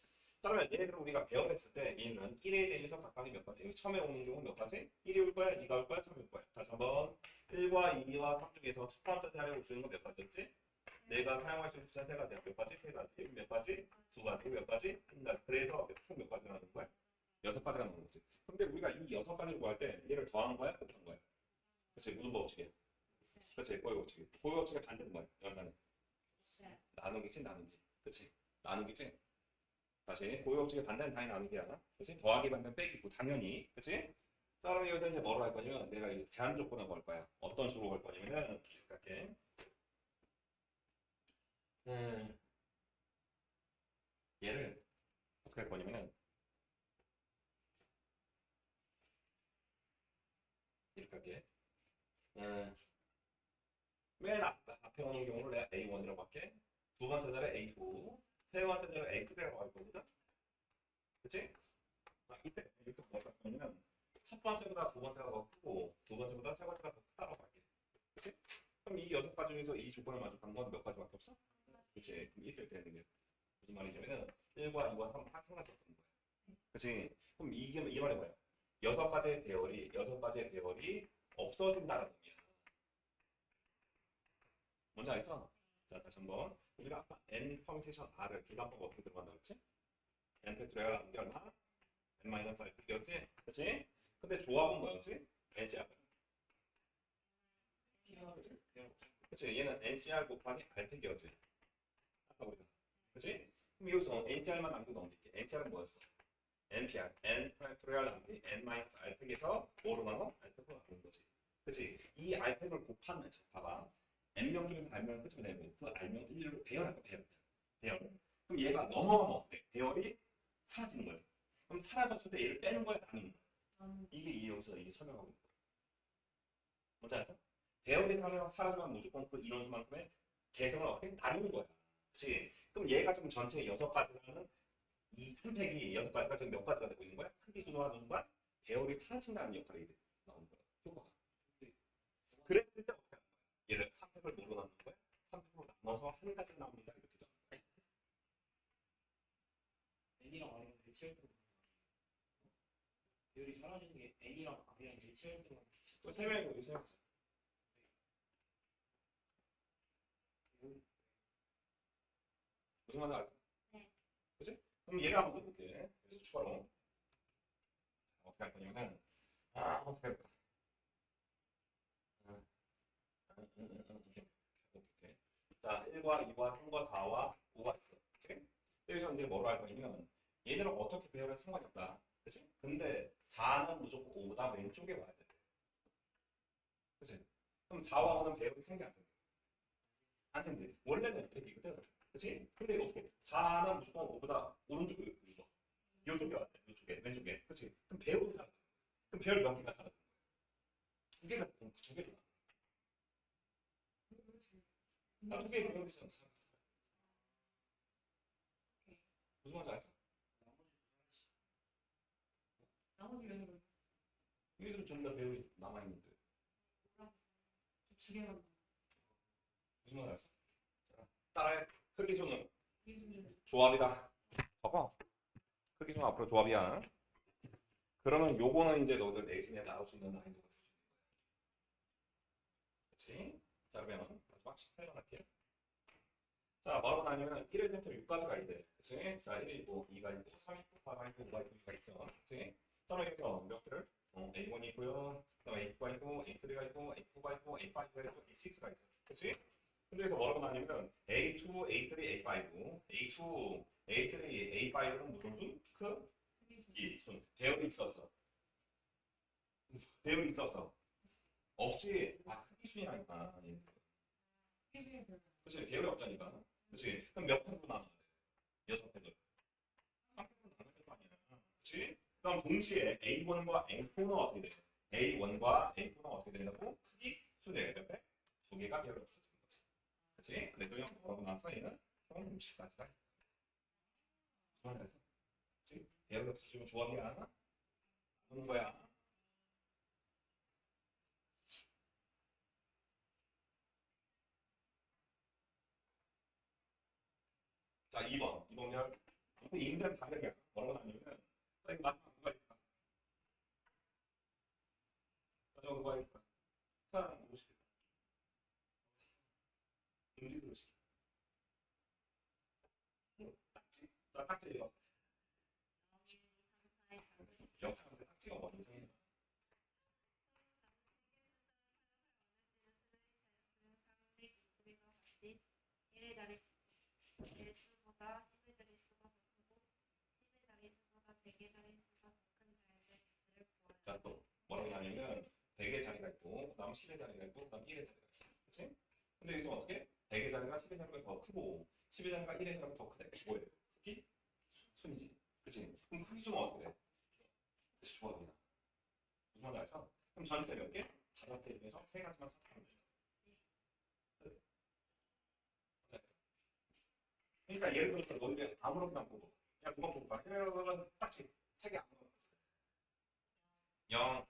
자, 그러면 얘네들을 우리가 배열했을 때 얘는 1에 대해서 각각이 몇 가지? 처음에 오는 경우 몇 가지? 1이 올 거야, 2가 올 거야, 3이 올 거야. 다시 한번 1과 2와 3 중에서 첫 번째 자리에 올 수 있는 건 몇 가지였지? 내가 사용할 수 있는 숫자 세 가지야. 몇 가지? 세 가지. 몇 가지? 두 가지. 몇 가지? 한 가지. 그래서 총 몇 가지가 나오는 거야? 6가지가 나오는 거지. 근데 우리가 이 6가지를 구할 때 얘를 더한 거야? 곱한 거야? 그렇지. 무슨 법칙이야? 그렇지. 고유 법칙이. 고유 법칙의 반대는 뭐야? 연산은 나누기지, 나누기. 그렇지. 나누기지. 다시 고유 법칙의 반대는 당연히 나누기야. 그렇지. 더하기 반대는 빼기고 당연히. 그렇지. 자, 그럼 여기서 이제 뭐로 할 거냐면 내가 이제 제한 조건을 걸 거야. 어떤 식으로 걸 거냐면은 이렇게. 얘를 어떻게 할 거냐면은 이렇게 할게. 맨 앞에 오는 경우를 내가 A1이라고 할게. 두 번째 자리에 A2, 세 번째 자리에 A3라고 할 거거든. 그치? 자, 이때 여기서 뭐가 하냐면 첫 번째보다 두 번째가 더 크고 두 번째보다 세 번째가 더 크다고 할게. 그치? 그럼 이 6가지 중에서 이 조건을 만족하는 건 몇 가지밖에 없어? 그치? 그럼 이때 되는 게 무슨 말이냐면은 1과 2와 3은 딱 한 가지 없는 거야. 그치? 그럼 이게 이 말이 뭐야? 6가지의 배열이 없어진다는 의미야. 뭔지 알겠어? 자, 다시 한번 우리가 아까 n 퍼뮤테이션 r을 계산법 어떻게 들어간다 그랬지? n 팩토리얼 하는 게 얼마? n 마이너스 r 팩이었지? 그치? 근데 조합은 뭐였지? ncr. 그치? 얘는 ncr 곱하기 r 팩이었지? 아까 우리가. 그치? 그럼 여기서 ncr만 남겨 넘길게. ncr은 뭐였어? npr, n 팩토리얼 남기 n 마이너스 r 팩에서 뭐로 나눠? r 팩으로 나누는 거지. 그치? 이 r 팩을 곱하면 봐봐. n명 중에서 r명을 끄집어 내고 그 r명 1로 배열할 거야. 배열. 그럼 얘가 넘어가면 어때? 배열이 사라지는 거지. 그럼 사라졌을 때 얘를 빼는 거야? 나누는 거야? 이게 여기서 이게 설명하고 있는 거야. 뭔지 알았어? 배열이 사라지면 무조건 그 인원수만큼의 개성을 어떻게 나누는 거야. 그치? 그럼 얘가 지금 전체 6가지라는 이 3팩이 6가지가 지금 몇 가지가 되고 있는 거야? 크기 수도하는 순간 배열이 사라진다는 역할이 나오는 거야. 효과가. 그랬을 때 어떻게 하는 거야? 얘를 3팩을 뭐로 나누는 거야? 3팩으로 나눠서 한 가지 나옵니다. 이렇게 죠. n이랑 r이랑 일치할 때 배열이 사라지는 게 n이랑 r이랑 일치할 때만 세 명이고 세 명. 무슨 말인지 알았어? 네. 그치? 그럼 얘를 한번 해볼게. 그래서 추가로 어떻게 할 거냐면 어떻게 할까? 오케이. 자, 1과 2와 3과 4와 5가 있어. 그치? 여기서 이제 뭐로 할 거냐면 얘들은 어떻게 배열할 상관이 없다. 그치? 근데 4는 무조건 5보다 왼쪽에 와야 돼. 그치? 그럼 4와 5는 배열이 생겨 안 생겨? 안 생기지. 원래는 5팩이거든. 그치? 근데 어떻게? 4는 무조건 5보다 오른쪽에 이거. 이쪽에 와야 돼. 이쪽에 왼쪽에. 그치? 그럼 배열이 사라져. 그럼 배열 몇 개가 사라져? 두 개가 두 개로 나. 두 개의 배열이 사라져. 나머지 요소를 여기서 전부 다 배열이 남아있는데 두 개만 무슨 말 알았어? 자, 따라해. 크기수는 이순 조합이다. 봐봐. 크기수는 앞으로 조합이야. 그러면 요거는 이제 너희들 내신에 나올 수 있는 난이도가 될 수 있는 거야. 그렇지? 자 그러면 마지막 18번 할게요. 자 뭐라고 나뉘면 1에서부터 6까지가 있대. 그치? 자 1이 있고 2가 있고 3이 있고 4가 있고 5가 있고 6가 있어. 그치? 자 여기서 몇 개를? A1이 있고요. 그 다음에 A2가 있고 A3가 있고 A4가 있고 A5가 있고 A6가 있어. 그치? 근데 여기서 뭐라고 나뉘면 A2, A3, A5 A2, A3, A5는 무슨 순? 크기 순. 배열이 있어서 배열이 있어서 없지. 아 크기 순이라니까. 그치? 배열이 없다니까. 그치? 그럼 몇 편으로 나눠야 돼? 6편으로. 3편으로 나눠야 될 거 아니야. 그치? 그럼 동시에 A1과 A4는 어떻게 돼? A1과 A4는 어떻게 된다고? 크기 순이에요. 옆에 두 개가 배열이 없어지는 거지. 그치? 그래도 형 뭐라고 나서 얘는 총 60까지다. 그래서 그치? 배열이 없어지면 조합이야. 하는 거야. 자, 2번. 2번 열. 이 인생 가격이야. 뭐라고 나뉘면 이거 마지막 누가 있을까? 마지막 누가 있을까? 사람 50. 음식으로 시켜. 딱지. 자, 딱지 이거. 영상인데 딱지가 뭐 인생이야. 수보다 10의 자릿수가 더 크고 10의 자릿수보다 100의 자릿수가 더 큰 자연수를 구하라. 자, 또 뭐라고 하냐면 100의 자리가 있고 그다음 10의 자리가 있고 그다음 1의 자리가 있어. 그렇지? 근데 여기서 어떻게? 100의 자리가 10의 자리가 더 크고 10의 자리가 1의 자리가 더 크대. 뭐예요? 크기? 순이지. 그렇지? 그럼 크기 순은 어떻게 돼? 그치, 조합이야. 무슨 말인지 알았어? 그럼 전체 몇 개? 5개 중에서 3가지만 선택하면 돼. 그러니까 예를 들어서 너희들 아무렇게나 보고 야 누가 볼까? 이러면 딱지 3개 아무거나 0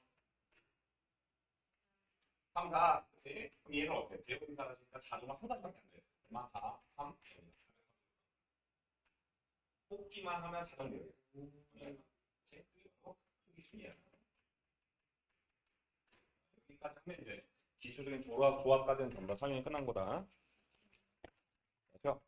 3, 4 그치? 그럼 얘는 어떻게 해? 대부분 사라지니까 자동화 한 가지밖에 안 돼. 얼마? 4, 3, 0이다. 뽑기만 하면 자동 배열이야. 그래서 제 크기 바로 크기 순이야. 여기까지 하면 이제 기초적인 조합까지는 전부 다 설명이 끝난 거다. 그래서